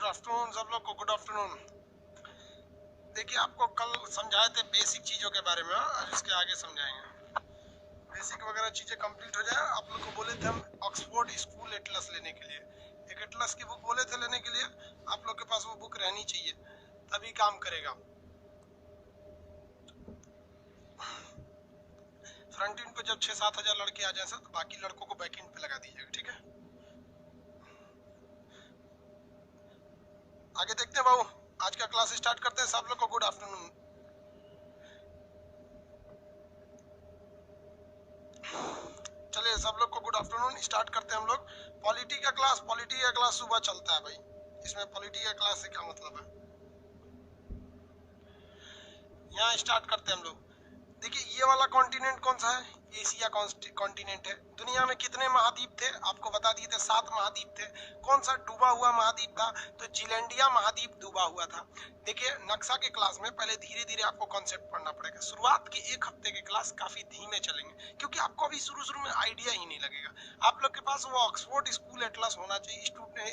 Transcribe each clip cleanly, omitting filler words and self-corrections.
Afternoon सब लोग को, गुड आफ्टरनून। देखिए आपको कल समझाए थे बेसिक चीज़ों के बारे में, आज इसके आगे समझाएंगे। बेसिक वगैरह चीज़ें कंप्लीट हो जाए। आप लोग को बोले थे हम ऑक्सफोर्ड स्कूल एटलस लेने के लिए, एक एटलस की बुक बोले थे लेने के लिए। आप लोग के पास वो बुक रहनी चाहिए, तभी काम करेगा। फ्रंट एंड पे जब 6-7 हज़ार लड़के आ जाए तो बाकी लड़कों को बैक एंड पे लगा दीजिएगा, ठीक है। आगे देखते हैं बाबू, आज का क्लास स्टार्ट करते हैं। सब लोग को गुड आफ्टरनून। चलिए सब लोग को गुड आफ्टरनून। स्टार्ट करते हैं हम लोग पॉलिटी का क्लास। पॉलिटी का क्लास सुबह चलता है भाई। इसमें पॉलिटी का क्लास से क्या मतलब है, यहाँ स्टार्ट करते हैं हम लोग। देखिए ये वाला कॉन्टिनेंट कौन सा है, एशिया कॉन्टिनेंट है। दुनिया में कितने महाद्वीप थे आपको बता दिए थे, 7 महाद्वीप थे। कौन सा डूबा हुआ महाद्वीप था, तो जिलैंडिया महाद्वीप डूबा हुआ था। देखिए नक्शा के क्लास में पहले धीरे धीरे आपको कॉन्सेप्ट पढ़ना पड़ेगा। शुरुआत के 1 हफ्ते के क्लास काफी धीमे चलेंगे, क्योंकि आपको अभी शुरू में आइडिया ही नहीं लगेगा। आप लोग के पास वो ऑक्सफोर्ड स्कूल एटलस होना चाहिए,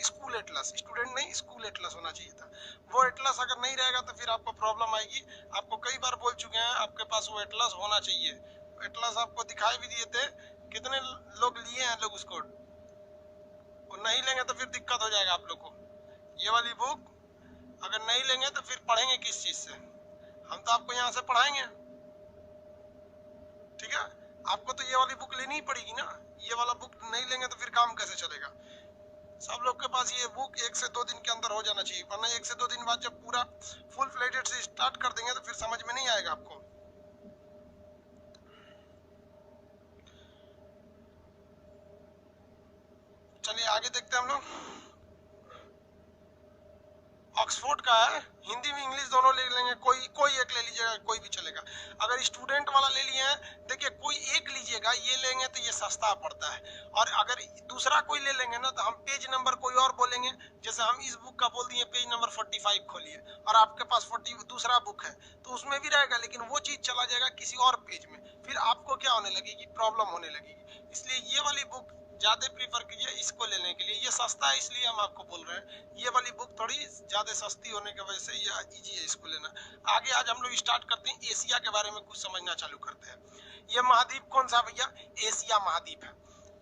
स्कूल एटलस, स्टूडेंट नहीं स्कूल एटलस होना चाहिए था। वो एटलस अगर नहीं रहेगा तो फिर आपको प्रॉब्लम आएगी। आपको कई बार बोल चुके हैं आपके पास वो एटलस होना चाहिए। एटलस आपको दिखाई भी दिए थे, कितने लोग लिए हैं लोग उसको। वो नहीं लेंगे तो फिर दिक्कत हो जाएगा आप लोग को। ये वाली बुक अगर नहीं लेंगे तो फिर पढ़ेंगे किस चीज से। हम तो आपको यहाँ से पढ़ाएंगे, ठीक है। आपको तो ये वाली बुक लेनी ही पड़ेगी ना। ये वाला बुक नहीं लेंगे तो फिर काम कैसे चलेगा। सब लोग के पास ये बुक 1 से 2 दिन के अंदर हो जाना चाहिए, वरना 1 से 2 दिन बाद जब पूरा फुल फ्लेजेड से स्टार्ट कर देंगे तो फिर समझ में नहीं आएगा आपको। चलिए आगे देखते हैं हम लोग। ऑक्सफोर्ड का है, हिंदी में इंग्लिश दोनों ले लेंगे, कोई एक ले लीजिएगा, कोई भी चलेगा। अगर स्टूडेंट वाला ले लिए हैं, देखिए कोई एक लीजिएगा, ये लेंगे तो ये सस्ता पड़ता है। और अगर दूसरा कोई ले लेंगे ना तो हम पेज नंबर कोई और बोलेंगे। जैसे हम इस बुक का बोल दिए पेज नंबर 45 खोलिए, और आपके पास 40 दूसरा बुक है तो उसमें भी रहेगा, लेकिन वो चीज चला जाएगा किसी और पेज में। फिर आपको क्या होने लगेगी, प्रॉब्लम होने लगेगी। इसलिए ये वाली बुक ज्यादा प्रीफर कीजिए इसको लेने के लिए। ये सस्ता है इसलिए हम आपको बोल रहे हैं। ये वाली बुक थोड़ी ज्यादा सस्ती होने की वजह से ये इजी है इसको लेना। आगे आज हम लोग स्टार्ट करते हैं, एशिया के बारे में कुछ समझना चालू करते हैं। ये महाद्वीप कौन सा भैया, एशिया महाद्वीप है।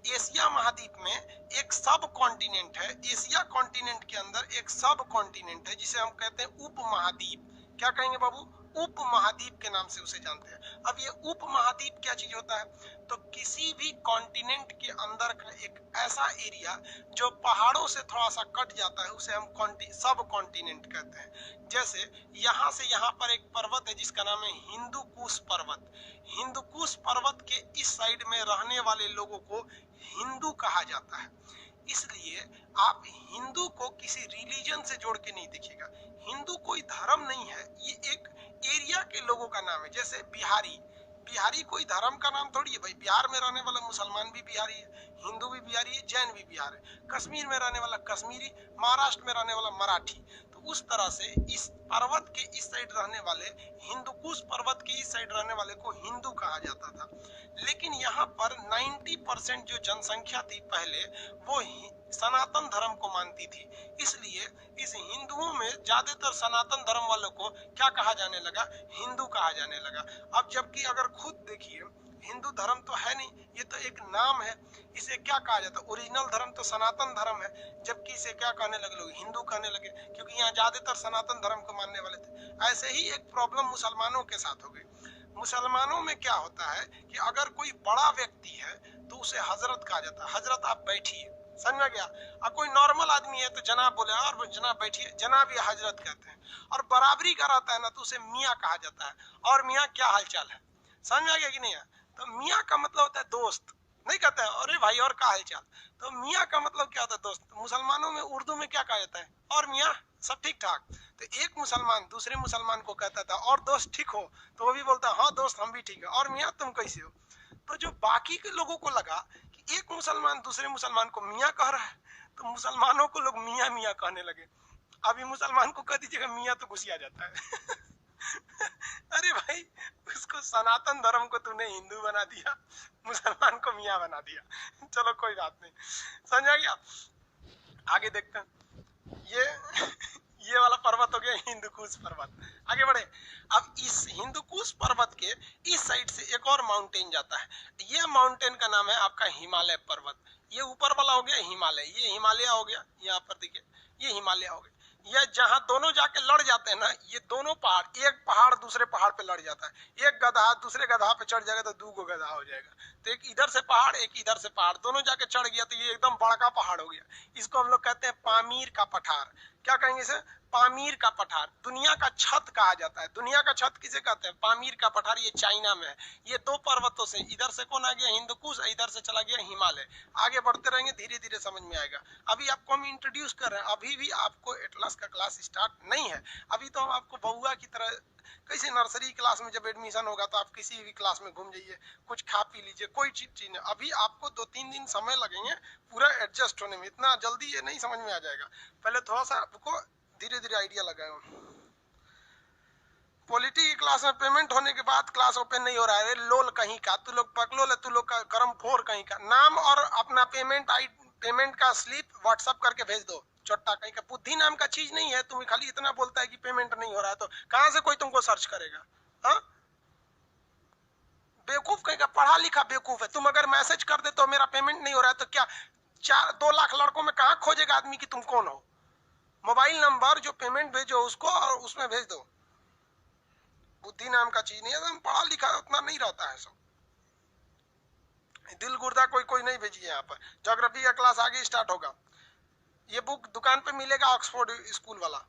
एशिया महाद्वीप में एक सब कॉन्टिनेंट है। एशिया कॉन्टिनेंट के अंदर एक सब कॉन्टिनेंट है जिसे हम कहते हैं उप महाद्वीप। क्या कहेंगे बाबू, उप महाद्वीप के नाम से उसे जानते हैं। अब ये उप महाद्वीप क्या चीज होता है, तो किसी भी कॉन्टिनेंट के अंदर का एक ऐसा एरिया जो पहाड़ों से थोड़ा सा कट जाता है उसे हम सब कॉन्टिनेंट कहते हैं। जैसे यहाँ से यहाँ पर एक पर्वत है जिसका नाम है हिंदू कुश पर्वत। हिंदू कुश पर्वत के इस साइड में रहने वाले लोगों को हिंदू कहा जाता है। इसलिए आप हिंदू को किसी रिलीजन से जोड़ के नहीं देखिएगा। हिंदू कोई धर्म नहीं है, ये एक एरिया के लोगों का नाम है। जैसे बिहारी, बिहारी कोई धर्म का नाम थोड़ी है भाई। बिहार में रहने वाला मुसलमान भी बिहारी है, हिंदू भी बिहारी है, जैन भी बिहार है। कश्मीर में रहने वाला कश्मीरी, महाराष्ट्र में रहने वाला मराठी। तो उस तरह से इस पर्वत के इस साइड रहने वाले, हिंदुकुश पर्वत के इस साइड रहने वाले को हिंदू कहा जाता था। लेकिन यहाँ पर 90% जो जनसंख्या थी पहले, वो सनातन धर्म को मानती थी। इसलिए इस हिंदुओं में ज्यादातर सनातन धर्म वालों को क्या कहा जाने लगा, हिंदू कहा जाने लगा। अब जबकि अगर खुद देखिए हिंदू धर्म तो है नहीं, ये तो एक नाम है। इसे क्या कहा जाता है, ओरिजिनल धर्म तो सनातन धर्म है, जबकि इसे क्या कहने लगे लोग, हिंदू कहने लगे, क्योंकि यहाँ ज्यादातर सनातन धर्म को मानने वाले थे। ऐसे ही एक प्रॉब्लम मुसलमानों के साथ हो गई। मुसलमानों में क्या होता है कि अगर कोई बड़ा व्यक्ति है तो उसे हजरत कहा जाता है। हजरत आप बैठिए, समझ में गया। अब कोई नॉर्मल आदमी है तो जनाब बोले, और जनाब बैठिए, जनाब या हजरत कहते हैं। और बराबरी का रहता है ना तो उसे मियाँ कहा जाता है, और मियाँ क्या हालचाल है, समझ में आ गया कि नहीं है। तो मियाँ का मतलब होता है दोस्त, नहीं कहते हैं अरे भाई और क्या हालचाल। तो मियाँ का मतलब क्या होता है, दोस्त। मुसलमानों में उर्दू में क्या कहा जाता है, और मियाँ सब ठीक ठाक। तो एक मुसलमान दूसरे मुसलमान को कहता था और दोस्त ठीक हो, तो वो भी बोलता हाँ दोस्त हम भी ठीक है, और मियाँ तुम कैसे हो। तो जो बाकी के लोगों को लगा कि एक मुसलमान दूसरे मुसलमान को मियाँ कह रहा है, तो मुसलमानों को लोग मियाँ मियाँ कहने लगे। अभी मुसलमान को कह दीजिएगा मियाँ तो गुस्सा जाता है। अरे भाई उसको सनातन धर्म को तूने हिंदू बना दिया, मुसलमान को मियाँ बना दिया। चलो कोई बात नहीं, समझ आ गया। आगे देखते हैं। ये ये वाला पर्वत हो गया हिंदुकुश पर्वत। आगे बढ़े। अब इस हिंदुकुश पर्वत के इस साइड से एक और माउंटेन जाता है, ये माउंटेन का नाम है आपका हिमालय पर्वत। ये ऊपर वाला हो गया हिमालय, ये हिमालय हो गया, यहाँ पर देखिए ये हिमालय हो गया। ये जहां दोनों जाके लड़ जाते हैं ना, ये दोनों पहाड़, एक पहाड़ दूसरे पहाड़ पे लड़ जाता है, एक गधा दूसरे गधा पे चढ़ जाएगा तो दो गो गधा हो जाएगा। तो एक इधर से पहाड़ एक इधर से पहाड़, दोनों जाके चढ़ गया तो ये एकदम बड़का पहाड़ हो गया। इसको हम लोग कहते हैं पामीर का पठार। क्या कहेंगे इसे? पामीर का पठार। दुनिया का छत कहा जाता है। दुनिया का छत किसे कहते हैं? पामीर का पठार। ये चाइना में है। ये दो पर्वतों से, इधर से कौन आ गया? हिंदुकुश, इधर से चला गया हिमालय। आगे बढ़ते रहेंगे, धीरे धीरे समझ में आएगा। अभी आपको हम इंट्रोड्यूस कर रहे हैं, अभी भी आपको एटलस का क्लास स्टार्ट नहीं है। अभी तो हम आपको बउआ की तरह, कैसे नर्सरी क्लास में जब एडमिशन होगा तो आप किसी भी क्लास में घूम जाइए, कुछ खा पी लीजिए, कोई चीज नहीं। अभी आपको 2-3 दिन समय लगेंगे पूरा एडजस्ट होने में, इतना जल्दी ये नहीं समझ में आ जाएगा। पहले थोड़ा सा आपको धीरे धीरे आइडिया लगाएगा। पॉलिटी की क्लास में पेमेंट होने के बाद क्लास ओपन नहीं हो रहा है। लोल कहीं का, तू लोग पकलोल है, तू लोग का कर्म फोर कहीं का। नाम और अपना पेमेंट का स्लिप व्हाट्सएप करके भेज दो। चोट्टा कहीं का, बुद्धि नाम का चीज नहीं है। तुम खाली इतना बोलता है कि पेमेंट नहीं हो रहा है, तो कहां से कोई तुमको सर्च करेगा? हाँ, बेवकूफ कहीं का, पढ़ा लिखा बेवकूफ है। तुम अगर मैसेज कर दे तो मेरा पेमेंट नहीं हो रहा है, तो क्या 2 लाख लड़कों में कहां खोजेगा आदमी कि तुम कौन हो? मोबाइल नंबर जो पेमेंट भेजो उसको और उसमें भेज दो। बुद्धि नाम का चीज नहीं है। हम पढ़ा लिखा उतना नहीं रहता है सब। दिल गुर्दा कोई कोई नहीं भेजिए। यहाँ पर ज्योग्राफी का क्लास आगे स्टार्ट होगा। ये बुक दुकान पे मिलेगा, ऑक्सफोर्ड स्कूल वाला।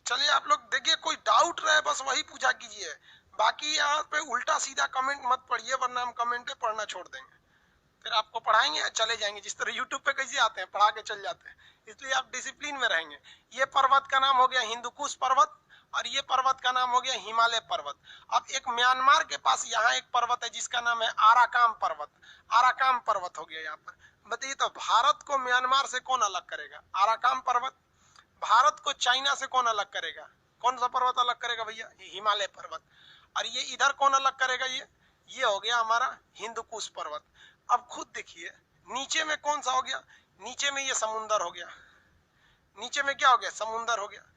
चलिए आप लोग देखिए, कोई डाउट रहे बस वही पूछा कीजिए। बाकी यहाँ पे उल्टा सीधा कमेंट मत पढ़िए, वरना हम कमेंट पढ़ना छोड़ देंगे। फिर आपको पढ़ाएंगे चले जाएंगे, जिस तरह यूट्यूब पे कैसे आते हैं पढ़ा के चल जाते हैं। इसलिए आप डिसिप्लिन में रहेंगे। ये पर्वत का नाम हो गया हिंदुकुश पर्वत, और ये पर्वत का नाम हो गया हिमालय पर्वत। अब एक म्यांमार के पास यहाँ एक पर्वत है जिसका नाम है आराकाम पर्वत। आराकाम पर्वत हो गया यहाँ पर। बताइए तो भारत को म्यांमार से कौन अलग करेगा? आराकाम पर्वत। भारत को चाइना से कौन अलग करेगा? कौन सा पर्वत अलग करेगा भैया? ये हिमालय पर्वत। और ये इधर कौन अलग करेगा? ये हो गया हमारा हिंदुकुश पर्वत। अब खुद देखिए, नीचे में कौन सा हो गया? नीचे में ये समुंदर हो गया। नीचे में क्या हो गया? समुंदर हो गया।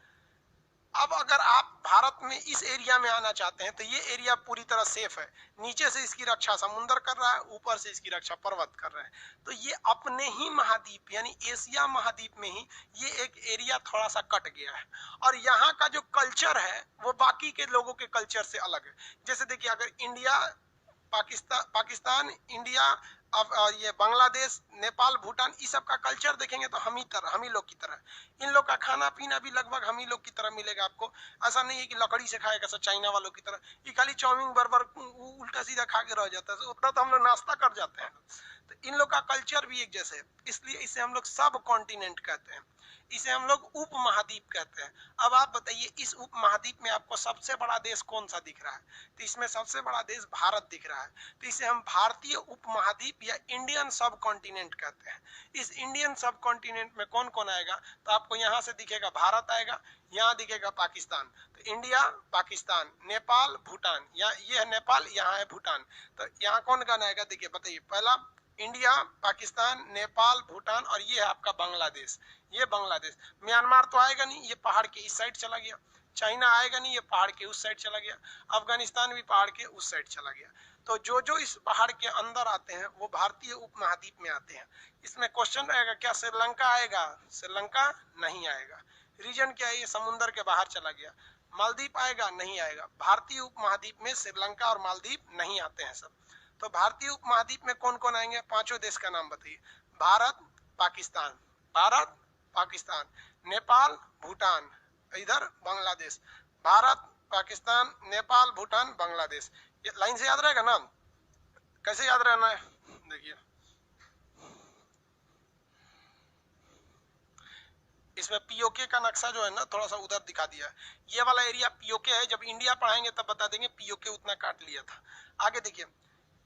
अब अगर आप भारत में इस एरिया में आना चाहते हैं तो ये एरिया पूरी तरह सेफ है। नीचे से इसकी रक्षा समुंदर कर रहा है, ऊपर से इसकी रक्षा पर्वत कर रहा है। तो ये अपने ही महाद्वीप यानी एशिया महाद्वीप में ही ये एक एरिया थोड़ा सा कट गया है। और यहाँ का जो कल्चर है वो बाकी के लोगों के कल्चर से अलग है। जैसे देखिए, अगर इंडिया, पाकिस्तान, इंडिया, अब ये बांग्लादेश, नेपाल, भूटान, इस सब का कल्चर देखेंगे तो हम ही लोग की तरह। इन लोग का खाना पीना भी लगभग हम ही लोग की तरह मिलेगा आपको। ऐसा नहीं है कि लकड़ी से खाएगा सब चाइना वालों की तरह, ये खाली चाउमीन बर्गर उल्टा सीधा खा के रह जाता है। उतना तो हम लोग नाश्ता कर जाते हैं। तो इन लोग का कल्चर भी एक जैसे है, इसलिए इसे हम लोग सब कॉन्टिनेंट कहते हैं। इसे हम लोग उप महाद्वीप कहते हैं। अब आप बताइए, इस उप महाद्वीप में आपको सबसे बड़ा देश कौन सा दिख रहा है? तो इसमें सबसे बड़ा देश भारत दिख रहा है। तो इसे हम भारतीय उप महाद्वीप या इंडियन सब कॉन्टिनेंट कहते हैं। इस इंडियन सब कॉन्टिनेंट में कौन कौन आएगा? तो आपको यहाँ से दिखेगा भारत आएगा, यहाँ दिखेगा पाकिस्तान। तो इंडिया, पाकिस्तान, नेपाल, भूटान। यहाँ ये है नेपाल, यहाँ है भूटान। तो यहाँ कौन कौन आएगा? देखिए बताइए, पहला इंडिया, पाकिस्तान, नेपाल, भूटान, और ये है आपका बांग्लादेश। ये बांग्लादेश। म्यांमार तो आएगा नहीं, ये पहाड़ के इस साइड चला गया। चाइना आएगा नहीं, ये पहाड़ के उस साइड चला गया। अफगानिस्तान भी पहाड़ के उस साइड चला गया। तो जो जो इस पहाड़ के अंदर आते हैं वो भारतीय उपमहाद्वीप में आते हैं। इसमें क्वेश्चन रहेगा, क्या श्रीलंका आएगा? श्रीलंका नहीं आएगा। रीजन क्या है? ये समुद्र के बाहर चला गया। मालदीव आएगा? नहीं आएगा। भारतीय उपमहाद्वीप में श्रीलंका और मालदीव नहीं आते हैं सब। तो भारतीय उपमहाद्वीप में कौन कौन आएंगे? पांचों देश का नाम बताइए। भारत, पाकिस्तान, भारत, पाकिस्तान, नेपाल, भूटान, इधर बांग्लादेश। भारत, पाकिस्तान, नेपाल, भूटान, बांग्लादेश। ये लाइन से याद रहेगा नाम? कैसे याद रहना है? देखिए, इसमें पीओके का नक्शा जो है ना थोड़ा सा उधर दिखा दिया है। ये वाला एरिया पीओके है। जब इंडिया पढ़ाएंगे तब बता देंगे पीओके उतना काट लिया था। आगे देखिए,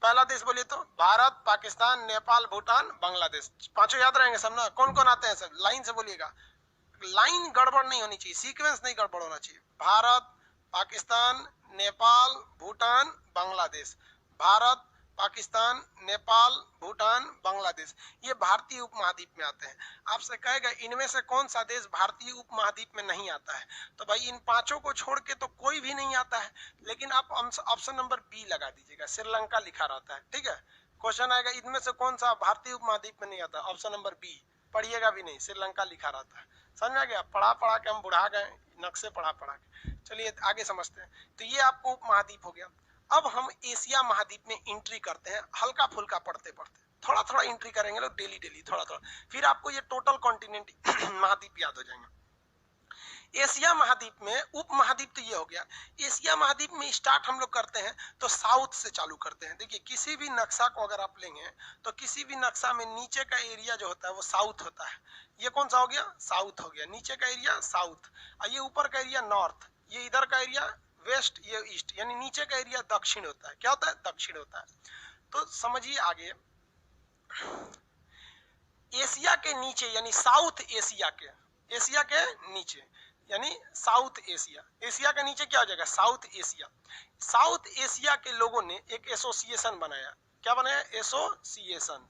पहला देश बोलिए तो भारत, पाकिस्तान, नेपाल, भूटान, बांग्लादेश। पांचों याद रहेंगे सब ना? कौन कौन आते हैं सब? लाइन से बोलिएगा। लाइन गड़बड़ नहीं होनी चाहिए, सीक्वेंस नहीं गड़बड़ होना चाहिए। भारत, पाकिस्तान, नेपाल, भूटान, बांग्लादेश। भारत, पाकिस्तान, नेपाल, भूटान, बांग्लादेश, ये भारतीय उपमहाद्वीप में आते हैं। आपसे कहेगा इनमें से कौन सा देश भारतीय उपमहाद्वीप में नहीं आता है, तो भाई इन पांचों को छोड़ के तो कोई भी नहीं आता है। लेकिन आप ऑप्शन नंबर बी लगा दीजिएगा, श्रीलंका लिखा रहता है, ठीक है। क्वेश्चन आएगा इनमें से कौन सा भारतीय उपमहाद्वीप में नहीं आता, ऑप्शन नंबर बी, पढ़िएगा भी नहीं, श्रीलंका लिखा रहता है। समझ में आ गया? पढ़ा पढ़ा के हम बुढ़ा गए, नक्शे पढ़ा पढ़ा के। चलिए आगे समझते हैं। तो ये आपको उपमहाद्वीप हो गया। अब हम एशिया महाद्वीप में एंट्री करते हैं, हल्का फुल्का पढ़ते पढ़ते, थोड़ा थोड़ा एंट्री करेंगे लोग, डेली डेली थोड़ा थोड़ा, फिर आपको ये टोटल कॉन्टिनेंट महाद्वीप याद हो जाएंगे। एशिया महाद्वीप में उपमहाद्वीप तो ये हो गया। एशिया महाद्वीप में स्टार्ट हम लोग करते हैं तो साउथ से चालू करते हैं। देखिए किसी भी नक्शा को अगर आप लेंगे तो किसी भी नक्शा में नीचे का एरिया जो होता है वो साउथ होता है। ये कौन सा हो गया? साउथ हो गया। नीचे का एरिया साउथ, और ये ऊपर का एरिया नॉर्थ, ये इधर का एरिया वेस्ट, ये ईस्ट, यानी नीचे का एरिया दक्षिण होता है। क्या होता है? दक्षिण होता है। तो समझिए आगे, एशिया के नीचे यानी साउथ एशिया के, एशिया के नीचे यानी साउथ एशिया, एशिया के नीचे क्या हो जाएगा? South Asia. साउथ एशिया के लोगों ने एक एसोसिएशन बनाया। क्या बनाया? एसोसिएशन।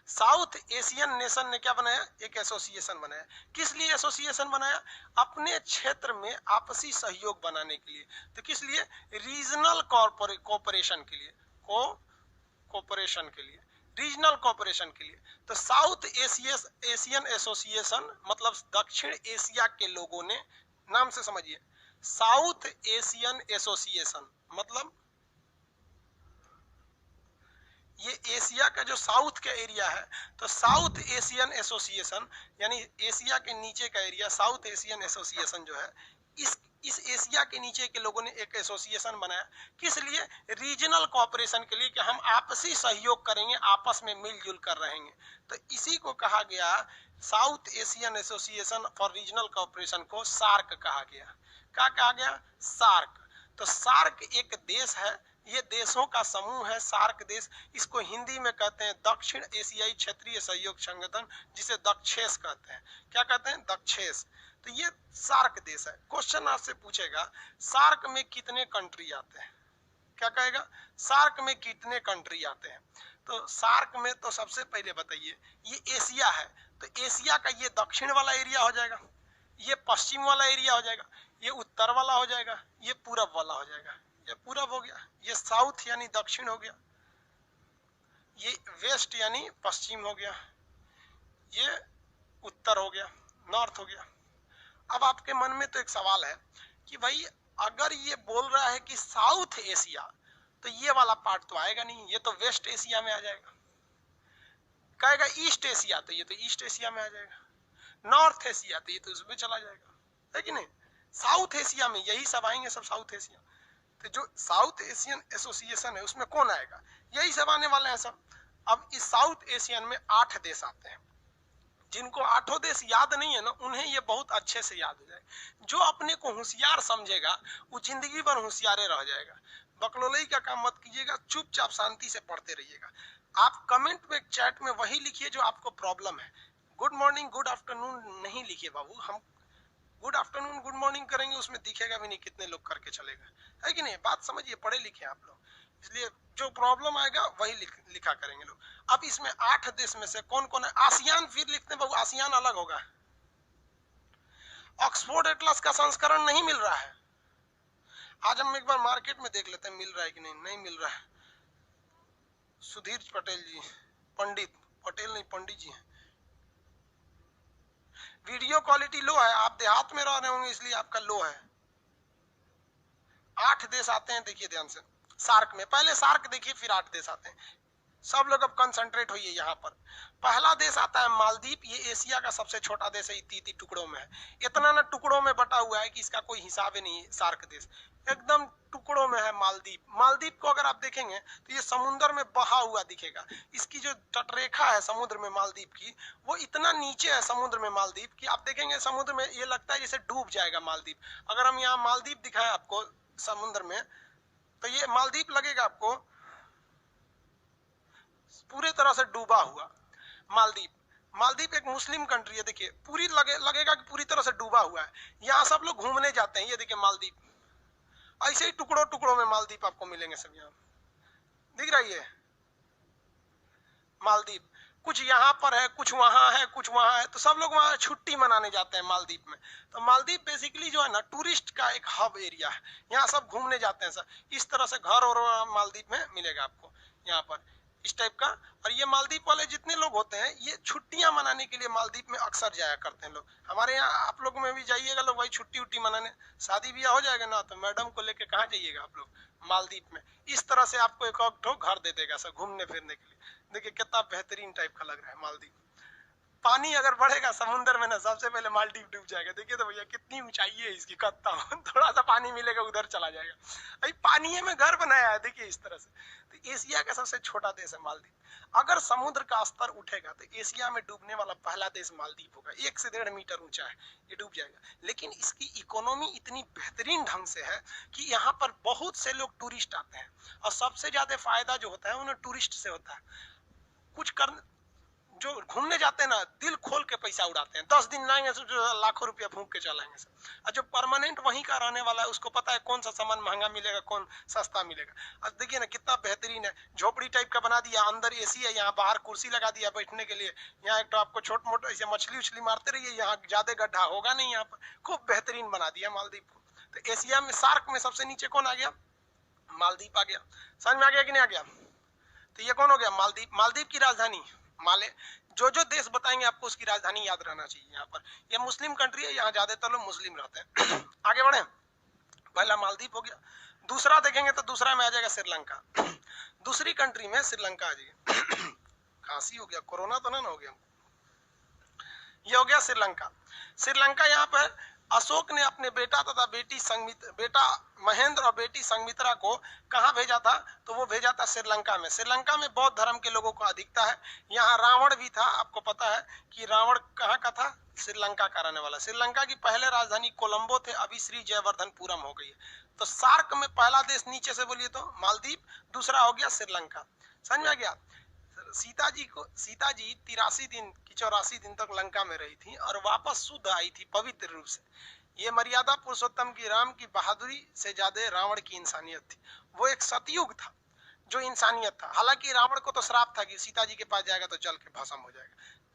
साउथ एशियन नेशन ने क्या बनाया? एक एसोसिएशन बनाया। किस लिए एसोसिएशन बनाया? अपने क्षेत्र में आपसी सहयोग बनाने के लिए। तो किस लिए? रीजनल कोऑपरेशन के लिए, कोऑपरेशन के लिए, रीजनल कोऑपरेशन के लिए। तो साउथ एशियन एसोसिएशन मतलब दक्षिण एशिया के लोगों ने, नाम से समझिए, साउथ एशियन एसोसिएशन मतलब ये एशिया का जो साउथ का एरिया है, तो साउथ एशियन एसोसिएशन यानी एशिया के नीचे का एरिया, साउथ एशियन एसोसिएशन जो है, इस एशिया के नीचे के लोगों ने एक एसोसिएशन बनाया। किस लिए? रीजनल कोऑपरेशन के लिए, कि हम आपसी सहयोग करेंगे, आपस में मिलजुल कर रहेंगे। तो इसी को कहा गया, south Asian association for regional cooperation को सार्क कहा गया। क्या कहा गया? सार्क। तो सार्क एक देश है, ये देशों का समूह है, सार्क देश। इसको हिंदी में कहते हैं दक्षिण एशियाई क्षेत्रीय सहयोग संगठन, जिसे दक्षेस कहते हैं। क्या कहते हैं? दक्षेस। तो ये सार्क देश है। क्वेश्चन आपसे पूछेगा सार्क में कितने कंट्री आते हैं? क्या कहेगा? सार्क में कितने कंट्री आते हैं? तो सार्क में तो सबसे पहले बताइए, ये एशिया है, तो एशिया का ये दक्षिण वाला एरिया हो जाएगा, ये पश्चिम वाला एरिया हो जाएगा, ये उत्तर वाला हो जाएगा, ये पूरब वाला हो जाएगा। ये पूरब हो गया, ये साउथ यानी दक्षिण हो गया, ये वेस्ट यानी पश्चिम हो गया, ये उत्तर हो गया, नॉर्थ हो गया। अब आपके मन में तो एक सवाल है कि भाई अगर ये बोल रहा है कि साउथ एशिया, तो ये वाला पार्ट तो आएगा नहीं, ये तो वेस्ट एशिया में आ जाएगा। कहेगा ईस्ट एशिया, तो ये तो ईस्ट एशिया में आ जाएगा। नॉर्थ एशिया, तो ये तो उसमें चला जाएगा, है कि नहीं? साउथ एशिया में यही सब आएंगे, सब साउथ एशिया। तो जो साउथ एशियन एसोसिएशन है उसमें कौन आएगा? यही सब आने वाले हैं सब। अब इस साउथ एशियन में 8 देश आते हैं। जिनको 8 देश याद नहीं है ना, उन्हें ये बहुत अच्छे से याद हो जाए। जो अपने को होशियार समझेगा वो जिंदगी भर होशियारे रह जाएगा। बकलोलई का काम मत कीजिएगा, चुपचाप शांति से पढ़ते रहिएगा। आप कमेंट में, चैट में वही लिखिए जो आपको प्रॉब्लम है। गुड मॉर्निंग, गुड आफ्टरनून नहीं लिखिए बाबू। हम गुड आफ्टरनून, गुड मॉर्निंग करेंगे, उसमें दिखेगा भी नहीं कितने लोग करके चलेगा, है कि नहीं? बात समझिए, पढ़े लिखे आप लोग, इसलिए जो प्रॉब्लम आएगा वही लिखा करेंगे लोग। अब इसमें 8 देश में से कौन कौन है? आसियान फिर लिखते हैं बाबू, आसियान अलग होगा। ऑक्सफोर्ड एटलस का संस्करण नहीं मिल रहा है। आज हम एक बार मार्केट में देख लेते हैं मिल रहा है कि नहीं। नहीं मिल रहा है। सुधीर पटेल जी, पंडित पटेल नहीं, पंडित जी हैं। वीडियो क्वालिटी लो है, आप देहात में रह रहे होंगे इसलिए आपका लो है। 8 देश आते हैं, देखिए ध्यान से। सार्क में पहले सार्क देखिए, फिर 8 देश आते हैं। सब लोग अब कंसंट्रेट होइए यहाँ पर। पहला देश आता है मालदीव। ये एशिया का सबसे छोटा देश है, 33 टुकड़ों में है। इतना ना टुकड़ों में बटा हुआ है कि इसका कोई हिसाब ही नहीं है। सार्क देश एकदम टुकड़ों में है। मालदीव, मालदीव को अगर आप देखेंगे तो ये समुद्र में बहा हुआ दिखेगा। इसकी जो तटरेखा है समुद्र में मालदीव की, वो इतना नीचे है समुद्र में मालदीव की, आप देखेंगे समुद्र में ये लगता है जैसे डूब जाएगा मालदीव। अगर हम यहाँ मालदीव दिखाएं आपको समुद्र में, तो ये मालदीव लगेगा आपको पूरे तरह से डूबा हुआ मालदीव। मालदीव एक मुस्लिम कंट्री है, देखिए पूरी लगेगा कि पूरी तरह से डूबा हुआ है। यहाँ सब लोग घूमने जाते हैं। ये देखिए मालदीव, ऐसे ही टुकड़ों टुकड़ों में मालदीव आपको मिलेंगे सब। यहाँ दिख रही है मालदीव, कुछ यहाँ पर है, कुछ वहां है, कुछ वहां है, तो सब लोग वहां छुट्टी मनाने जाते हैं मालदीव में। तो मालदीव बेसिकली जो है ना टूरिस्ट का एक हब एरिया है, यहाँ सब घूमने जाते हैं सर। इस तरह से घर और मालदीव में मिलेगा आपको यहाँ पर इस टाइप का। और ये मालदीव वाले जितने लोग होते हैं ये छुट्टियां मनाने के लिए मालदीव में अक्सर जाया करते हैं लोग। हमारे यहाँ आप लोग में भी जाइएगा लोग भाई छुट्टी उट्टी मनाने, शादी ब्याह हो जाएगा ना तो मैडम को लेके कहाँ जाइएगा आप लोग, मालदीव में। इस तरह से आपको एक घर दे देगा सर घूमने फिरने के लिए। देखिए कितना बेहतरीन टाइप का लग रहा है मालदीव। पानी अगर बढ़ेगा समुद्र में ना सबसे पहले मालदीव डूब जाएगा। देखिए तो भैया कितनी ऊंचाई है इसकी, कत्ता थोड़ा सा पानी मिलेगा उधर चला जाएगा। अभी पानी में घर बनाया है देखिए इस तरह से। तो एशिया का सबसे छोटा देश है मालदीव। अगर समुद्र का स्तर उठेगा तो एशिया में डूबने वाला पहला देश मालदीव होगा। 1 से 1.5 मीटर ऊंचा है, ये डूब जाएगा। लेकिन इसकी इकोनॉमी इतनी बेहतरीन ढंग से है कि यहाँ पर बहुत से लोग टूरिस्ट आते हैं और सबसे ज्यादा फायदा जो होता है उन्हें टूरिस्ट से होता है। कुछ कर जो घूमने जाते हैं ना दिल खोल के पैसा उड़ाते हैं, 10 दिन लाएंगे तो लाखों रुपया फूंक के चलाएंगे सर। और जो परमानेंट वहीं का रहने वाला है उसको पता है कौन सा सामान महंगा मिलेगा कौन सस्ता मिलेगा। अब देखिए ना कितना बेहतरीन है, झोपड़ी टाइप का बना दिया, अंदर एसी है, यहाँ बाहर कुर्सी लगा दिया बैठने के लिए। यहाँ एक तो आपको छोट मोट ऐसे मछली उछली मारते रहिए, यहाँ ज्यादा गड्ढा होगा नहीं, यहाँ पर खूब बेहतरीन बना दिया मालदीव को। तो एशिया में सार्क में सबसे नीचे कौन आ गया, मालदीव आ गया। समझ में आ गया कि नहीं आ गया। तो ये कौन हो गया, मालदीव। मालदीव की राजधानी माले। जो देश बताएंगे आपको उसकी राजधानी याद रहना चाहिए। यहाँ पर ये मुस्लिम कंट्री है, यहाँ ज्यादातर लोग मुस्लिम रहते हैं। आगे बढ़े, पहला मालदीव हो गया। दूसरा देखेंगे तो दूसरा में आ जाएगा श्रीलंका। दूसरी कंट्री में श्रीलंका आ जाएगी। खांसी हो गया, कोरोना तो ना हो गया। ये हो गया श्रीलंका। श्रीलंका यहाँ पर अशोक ने अपने बेटा तथा बेटा महेंद्र और बेटी संगमित्रा को कहाँ भेजा था, तो वो भेजा था श्रीलंका में। श्रीलंका में बौद्ध धर्म के लोगों को अधिकता है। यहाँ रावण भी था, आपको पता है कि रावण कहाँ का था, श्रीलंका का रहने वाला। श्रीलंका की पहले राजधानी कोलंबो थे, अभी श्री जयवर्धनपुरम हो गई है। तो सार्क में पहला देश नीचे से बोलिए तो मालदीव, दूसरा हो गया श्रीलंका। समझ में आ गया। सीता जी 83 दिन की 84 दिन तक लंका में रही थी और वापस शुद्ध आई थी पवित्र रूप से। ये मर्यादा पुरुषोत्तम की राम की बहादुरी से ज्यादा रावण की इंसानियत थी। वो एक सतयुग था जो इंसानियत था। हालांकि रावण को तो श्राप था कि सीता जी के पास जाएगा तो जल के भस्म हो जाएगा।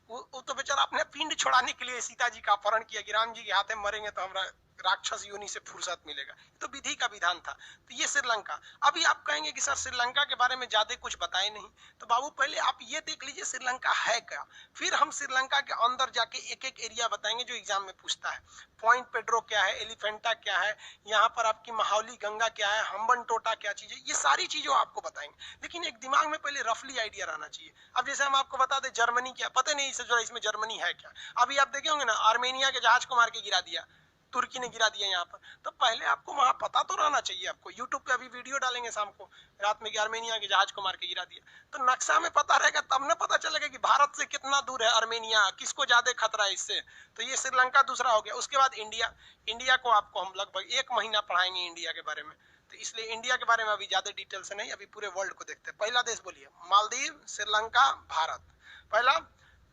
वो तो बेचारा अपने पिंड छोड़ाने के लिए सीता जी का अपहरण किया कि राम जी के हाथ में मरेंगे तो हमारा राक्षस योनि से फुर्सत मिलेगा। तो विधि का विधान था। तो ये श्रीलंका। अभी आप कहेंगे कि सर श्रीलंका के बारे में ज्यादा कुछ बताए नहीं, तो बाबू पहले आप ये देख लीजिए श्रीलंका है क्या, फिर हम श्रीलंका के अंदर जाके एक एक एरिया बताएंगे जो एग्जाम में पूछता है। पॉइंट पेड्रो क्या है, एलिफेंटा क्या है, यहाँ पर आपकी महावली गंगा क्या है, हम्बन टोटा क्या चीज है, ये सारी चीजों आपको बताएंगे। लेकिन एक दिमाग में पहले रफली आइडिया रहना चाहिए। अब जैसे हम आपको बता दें जर्मनी क्या, पता नहीं इसमें जर्मनी है क्या। अभी आप देखे होंगे ना आर्मेनिया के जहाज को मार के गिरा दिया, तुर्की ने गिरा दिया यहाँ पर। तो पहले आपको वहां पता तो रहना चाहिए। आपको यूट्यूब पे अभी वीडियो डालेंगे शाम को रात में कि आर्मेनिया के जहाज को मार के गिरा दिया, तो नक्शा में पता रहेगा, तब ना पता चलेगा कि भारत से कितना दूर है आर्मेनिया, किसको ज्यादा खतरा है इससे। तो ये श्रीलंका दूसरा हो गया। उसके बाद इंडिया को आपको हम लगभग 1 महीना पढ़ाएंगे इंडिया के बारे में, तो इसलिए इंडिया के बारे में अभी ज्यादा डिटेल से नहीं, अभी पूरे वर्ल्ड को देखते हैं। पहला देश बोलिए, मालदीव, श्रीलंका, भारत। पहला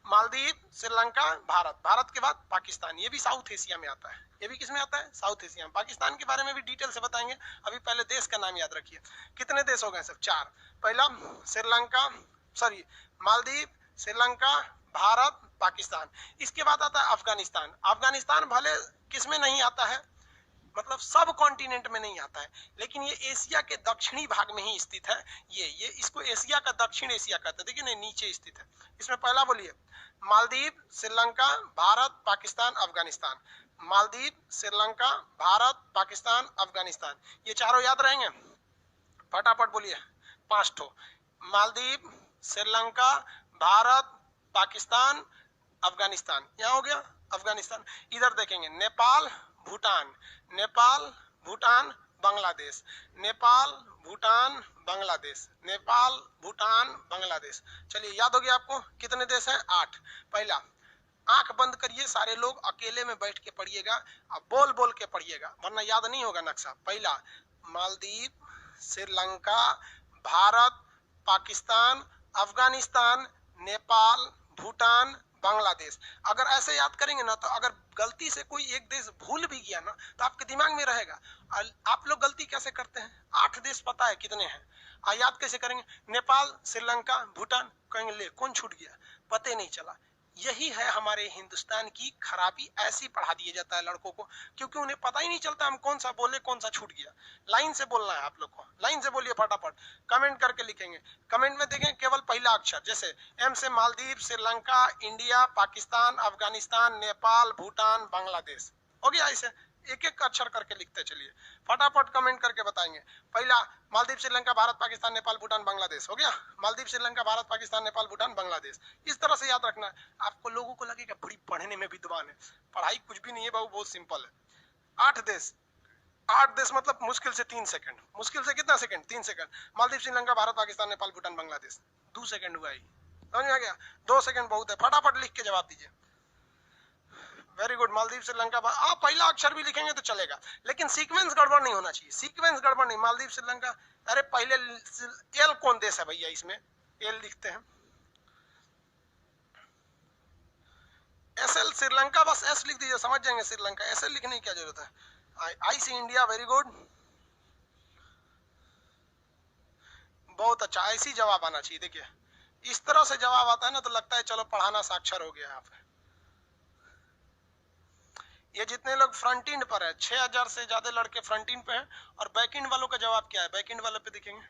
मालदीव, श्रीलंका, भारत। भारत के बाद पाकिस्तान, ये भी साउथ एशिया में आता है। ये भी किसमें आता है, साउथ एशिया में। पाकिस्तान के बारे में भी डिटेल से बताएंगे, अभी पहले देश का नाम याद रखिए। कितने देश हो गए सब, 4। पहला मालदीव, श्रीलंका, भारत, पाकिस्तान। इसके बाद आता है अफगानिस्तान। अफगानिस्तान भले किसमें नहीं आता है, मतलब सब कॉन्टिनेंट में नहीं आता है, लेकिन ये एशिया के दक्षिणी भाग में ही स्थित है। ये इसको एशिया का दक्षिण एशिया कहते हैं। देखिए ना नीचे स्थित है। इसमें पहला बोलिए मालदीव, श्रीलंका, भारत, पाकिस्तान, अफगानिस्तान। मालदीव, श्रीलंका, भारत, पाकिस्तान, अफगानिस्तान। ये चारों याद रहेंगे, फटाफट बोलिए 5 ठो। मालदीव, श्रीलंका, भारत, पाकिस्तान, अफगानिस्तान। यहाँ हो गया अफगानिस्तान। इधर देखेंगे नेपाल, भूटान, बांग्लादेश, नेपाल, भूटान, बांग्लादेश, नेपाल, भूटान, बांग्लादेश। चलिए याद हो गया आपको कितने देश हैं, 8। पहला, आंख बंद करिए सारे लोग, अकेले में बैठ के पढ़िएगा, अब बोल बोल के पढ़िएगा वरना याद नहीं होगा नक्शा। पहला मालदीव, श्रीलंका, भारत, पाकिस्तान, अफगानिस्तान, नेपाल, भूटान, बांग्लादेश। अगर ऐसे याद करेंगे ना तो अगर गलती से कोई एक देश भूल भी गया ना तो आपके दिमाग में रहेगा। आप लोग गलती कैसे करते हैं, 8 देश पता है कितने हैं, याद कैसे करेंगे? नेपाल, श्रीलंका, भूटान, कहेंगे ले कौन छूट गया, पते नहीं चला। यही है हमारे हिंदुस्तान की खराबी, ऐसी पढ़ा दिया जाता है लड़कों को, क्योंकि उन्हें पता ही नहीं चलता हम कौन सा बोले कौन सा छूट गया। लाइन से बोलना है आप लोग को, लाइन से बोलिए फटाफट, कमेंट करके लिखेंगे। कमेंट में देखें केवल पहला अक्षर, जैसे एम से मालदीव, श्रीलंका, इंडिया, पाकिस्तान, अफगानिस्तान, नेपाल, भूटान, बांग्लादेश। हो गया? ऐसे एक एक अक्षर करके लिखते चलिए, फटाफट कमेंट करके बताएंगे। पहला मालदीव, श्रीलंका, भारत, पाकिस्तान, नेपाल, भूटान, बांग्लादेश। हो गया? मालदीव, श्रीलंका, भारत, पाकिस्तान, नेपाल, भूटान, बांग्लादेश। इस तरह से याद रखना है। आपको लोगों को लगेगा बड़ी पढ़ने में विद्वान है, पढ़ाई कुछ भी नहीं है बाबू, बहुत सिंपल है। 8 देश, 8 देश मतलब मुश्किल से 3 सेकंड, मुश्किल से कितना second? 3 second. Maldives, Sri Lanka, Bharat, Pakistan, Nepal, Bhutan, Bangladesh. 2 second हुआ ही, समझ में आ गया? 2 सेकंड बहुत है, फटाफट लिख के जवाब दीजिए। Very good. मालदीव, श्रीलंका, आप पहला अक्षर भी लिखेंगे तो चलेगा, लेकिन सीक्वेंस गड़बड़ नहीं होना चाहिए, सीक्वेंस गड़बड़ नहीं। मालदीव, श्रीलंका, अरे पहले एल कौन देश है भैया, इसमें एल लिखते हैं, एस एल श्रीलंका, बस एस लिख दीजिए, समझ जाएंगे श्रीलंका। एस एल लिखने की क्या जरूरत है? आई से इंडिया, वेरी गुड, बहुत अच्छा, ऐसी जवाब आना चाहिए। देखिए इस तरह से जवाब आता है ना तो लगता है चलो पढ़ाना साक्षर हो गया यहाँ पे। ये जितने लोग फ्रंट एंड पर है, 6000 से ज्यादा लड़के फ्रंट एंड पे हैं, और बैक एंड वालों का जवाब क्या है? बैक एंड वाले पे देखेंगे,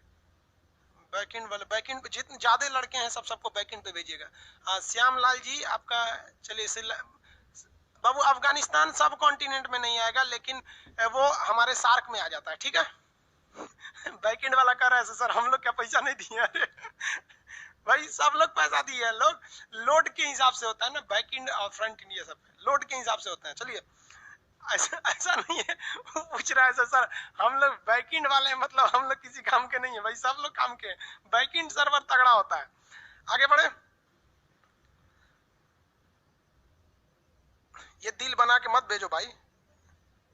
बैक एंड वाले, बैक एंड पे जितने ज्यादा लड़के हैं सबको बैक एंड पे भेजिएगा। हाँ श्याम लाल जी आपका, चलिए बाबू अफगानिस्तान सब कॉन्टिनेंट में नहीं आएगा, लेकिन वो हमारे सार्क में आ जाता है, ठीक है। बैक एंड वाला कह रहा है सर हम लोग क्या पैसा नहीं दिए? अरे भाई सब लोग पैसा दिए हैं, लोग लोड के हिसाब से होता है ना, बैक एंड और फ्रंट एंड ये सब लोड के हिसाब से होता है। चलिए ऐसा नहीं है, वो पूछ रहा है सर हम लोग बैक एंड वाले मतलब हम लोग किसी काम के नहीं है भाई, सब लोग काम के। बैक एंड सर्वर तगड़ा होता है। आगे बढ़े, ये दिल बना के मत भेजो भाई,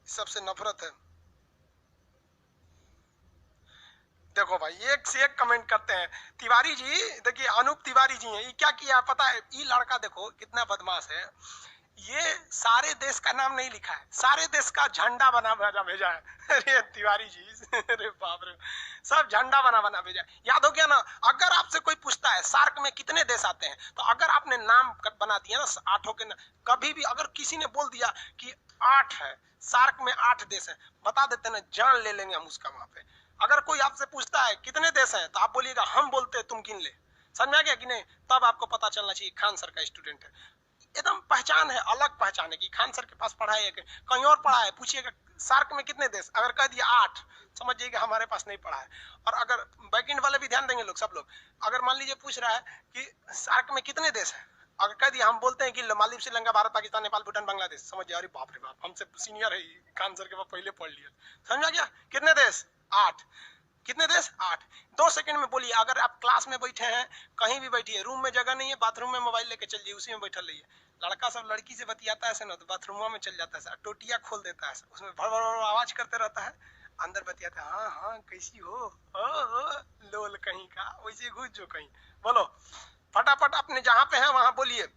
सबसे नफरत है। देखो भाई एक से एक कमेंट करते हैं। तिवारी जी, देखिए अनूप तिवारी जी हैं, ये क्या किया पता है? ये लड़का देखो कितना बदमाश है, ये सारे देश का नाम नहीं लिखा है, सारे देश का झंडा बना बना भेजा है। अरे तिवारी जी, अरे बाप रे, सब झंडा बना बना भेजा है। याद हो गया ना? अगर आपसे कोई पूछता है सार्क में कितने देश आते हैं, तो अगर आपने नाम बना दिया ना 8 के, कभी भी अगर किसी ने बोल दिया कि 8 है, सार्क में 8 देश है, बता देते ना, जान ले लेंगे हम उसका वहां पे। अगर कोई आपसे पूछता है कितने देश हैं, तो आप बोलिएगा हम बोलते हैं तुम गिन ले। समझ में आ गया कि नहीं? तब आपको पता चलना चाहिए खान सर का स्टूडेंट है। एकदम पहचान है, अलग पहचान है कि खान सर के पास पढ़ा है, कहीं और पढ़ा है, पूछिएगा सार्क में कितने देश, अगर कह दिया 8, समझ जाइएगा हमारे पास नहीं पढ़ा है। और अगर बैक एंड वाले भी ध्यान देंगे लोग, सब लोग, अगर मान लीजिए पूछ रहा है कि सार्क में कितने देश है, अगर कह दिया हम बोलते हैं कि मालदीव, श्रीलंका, भारत, पाकिस्तान, नेपाल, भूटान, बांग्लादेश, समझ जाए अरे बाप रे बाप हमसे सीनियर है, खान सर के पास पहले पढ़ लिया। समझ आ गया? कितने देश? 8। कितने देश? 8। 2 सेकंड में बोलिए। अगर आप क्लास में बैठे हैं, कहीं भी बैठिए, रूम में जगह नहीं है, बाथरूम में मोबाइल लेके चल जाइए, उसी में बैठा रहिए। लड़का सब लड़की से बतियाता है ना तो बाथरूम में चल जाता है, टोटिया खोल देता है, उसमें भड़ भड़ भड़ आवाज करते रहता है, अंदर बतियाता है, हाँ हाँ कैसी हो, लोल कहीं का, वैसे घुस जो कहीं। बोलो फटाफट, अपने जहाँ पे है वहां बोलिए,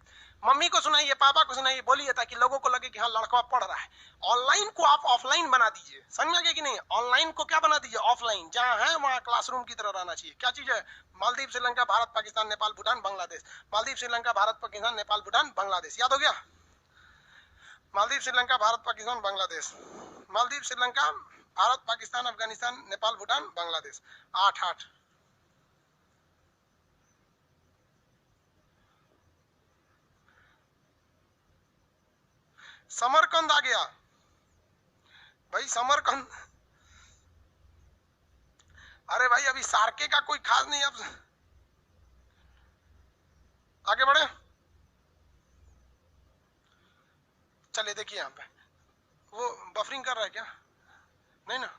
मम्मी को सुनाइए, पापा को सुनाइए, बोलिए, ताकि लोगों को लगे कि हाँ लड़का पढ़ रहा है। ऑनलाइन को आप ऑफलाइन बना दीजिए, समझ में गया कि नहीं? ऑनलाइन को क्या बना दीजिए? ऑफलाइन। जहाँ है वहाँ क्लासरूम की तरह रहना चाहिए। क्या चीज है? मालदीव, श्रीलंका, भारत, पाकिस्तान, नेपाल, भूटान, बांग्लादेश। मालदीव, श्रीलंका, भारत, पाकिस्तान, नेपाल, भूटान, बांग्लादेश। याद हो गया? मालदीव, श्रीलंका, भारत, पाकिस्तान, बांग्लादेश। मालदीव, श्रीलंका, भारत, पाकिस्तान, अफगानिस्तान, नेपाल, भूटान, बांग्लादेश। 8। समरकंद आ गया भाई, समरकंद। अरे भाई अभी सार्के का कोई खास नहीं, अब आगे बढ़े। चलिए देखिए यहाँ पे वो बफरिंग कर रहा है क्या? नहीं ना,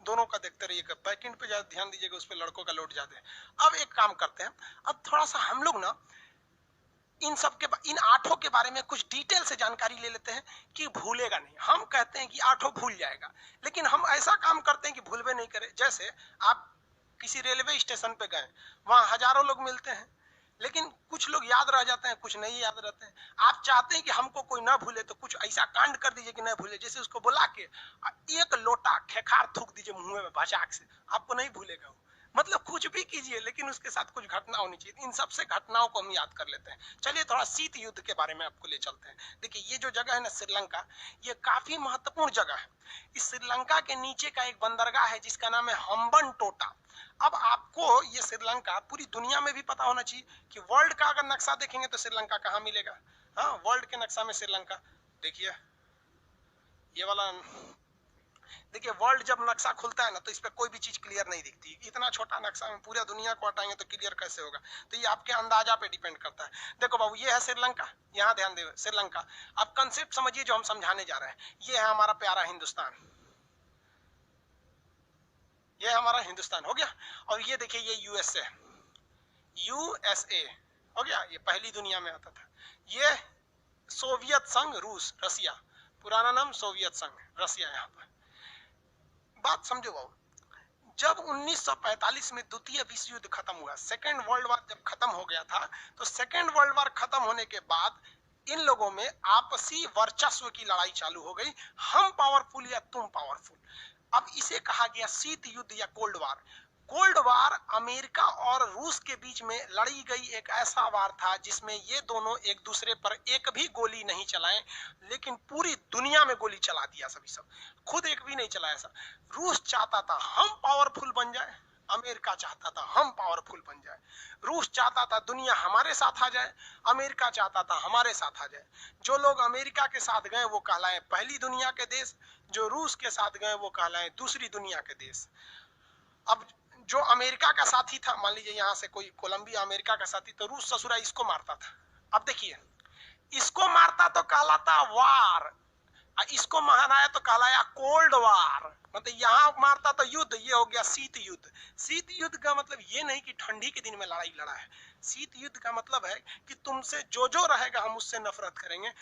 दोनों का देखते रहिएगा, बैकएंड पे ज्यादा ध्यान दीजिएगा, उस पे लड़कों का लोड ज्यादा है। अब एक काम करते हैं, अब थोड़ा सा हम लोग ना इन सब के, इन 8 के बारे में कुछ डिटेल से जानकारी ले लेते हैं कि भूलेगा नहीं। हम कहते हैं कि 8 भूल जाएगा, लेकिन हम ऐसा काम करते हैं कि भूलवे नहीं करे। जैसे आप किसी रेलवे स्टेशन पे गए, वहां हजारों लोग मिलते हैं, लेकिन कुछ लोग याद रह जाते हैं, कुछ नहीं याद रहते हैं। आप चाहते हैं कि हमको कोई ना भूले तो कुछ ऐसा कांड कर दीजिए कि न भूले, जैसे उसको बुला के एक लोटा खेखार थूक दीजिए मुंह में भचाक से, आपको नहीं भूलेगा वो। मतलब कुछ भी कीजिए लेकिन उसके साथ कुछ घटना होनी चाहिए। इन सबसे घटनाओं को हम याद कर लेते हैं। चलिए थोड़ा शीत युद्ध के बारे में आपको ले चलते हैं। देखिए ये जो जगह है ना श्रीलंका, ये काफी महत्वपूर्ण जगह है। इस श्रीलंका के नीचे का एक बंदरगाह है जिसका नाम है हम्बन टोटा। अब आपको ये श्रीलंका पूरी दुनिया में भी पता होना चाहिए कि वर्ल्ड का अगर नक्शा देखेंगे तो श्रीलंका कहाँ मिलेगा। हाँ, वर्ल्ड के नक्शा में श्रीलंका देखिए, ये वाला देखिए, वर्ल्ड जब नक्शा खुलता है ना तो इस पे कोई भी चीज क्लियर नहीं दिखती। इतना छोटा नक्शा में पूरा दुनिया को हटाएंगे तो क्लियर कैसे होगा? तो ये आपके अंदाजा पे डिपेंड करता है। देखो बाबू, ये है श्रीलंका, यहाँ ध्यान दे श्रीलंका। अब कंसेप्ट समझिए जो हम समझाने जा रहे हैं। ये है हमारा प्यारा हिंदुस्तान, ये हमारा हिंदुस्तान हो गया। और ये देखिए ये यूएसए, यूएसए हो गया, ये पहली दुनिया में आता था। ये सोवियत संघ रूस, रसिया, पुराना नाम सोवियत संघ, रसिया। यहाँ पर बात समझो बाबू, जब 1945 में द्वितीय विश्व युद्ध खत्म हुआ, सेकेंड वर्ल्ड वॉर जब खत्म हो गया था, तो सेकेंड वर्ल्ड वॉर खत्म होने के बाद इन लोगों में आपसी वर्चस्व की लड़ाई चालू हो गई, हम पावरफुल या तुम पावरफुल। अब इसे कहा गया शीत युद्ध या cold war. Cold war America और रूस के बीच में लड़ी गई एक ऐसा वार था जिसमें ये दोनों एक दूसरे पर एक भी गोली नहीं चलाए, लेकिन पूरी दुनिया में गोली चला दिया सभी सब, खुद एक भी नहीं चलाया। ऐसा रूस चाहता था हम पावरफुल बन जाए, अमेरिका चाहता था हम पावरफुल बन जाए। रूस चाहता था दुनिया हमारे साथ आ जाए, अमेरिका चाहता था हमारे साथ आ जाए। जो लोग अमेरिका के साथ गए वो कहलाए पहली दुनिया के देश, जो रूस के साथ गए वो कहलाए दूसरी दुनिया के देश। अब जो अमेरिका का साथी था, मान लीजिए यहाँ से कोई कोलंबिया अमेरिका का साथी, तो रूस ससुरा इसको मारता था। अब देखिए, इसको मारता तो कहलाता वार, इसको माराया तो कहलाया कोल्ड वार। मतलब यहाँ मारता तो युद्ध, ये हो गया शीत युद्ध। शीत युद्ध का मतलब ये नहीं कि ठंडी के दिन में लड़ाई लड़ा है। शीत युद्ध का मतलब है कि तुमसे जो जो रहेगा हम उससे नफरत करेंगे।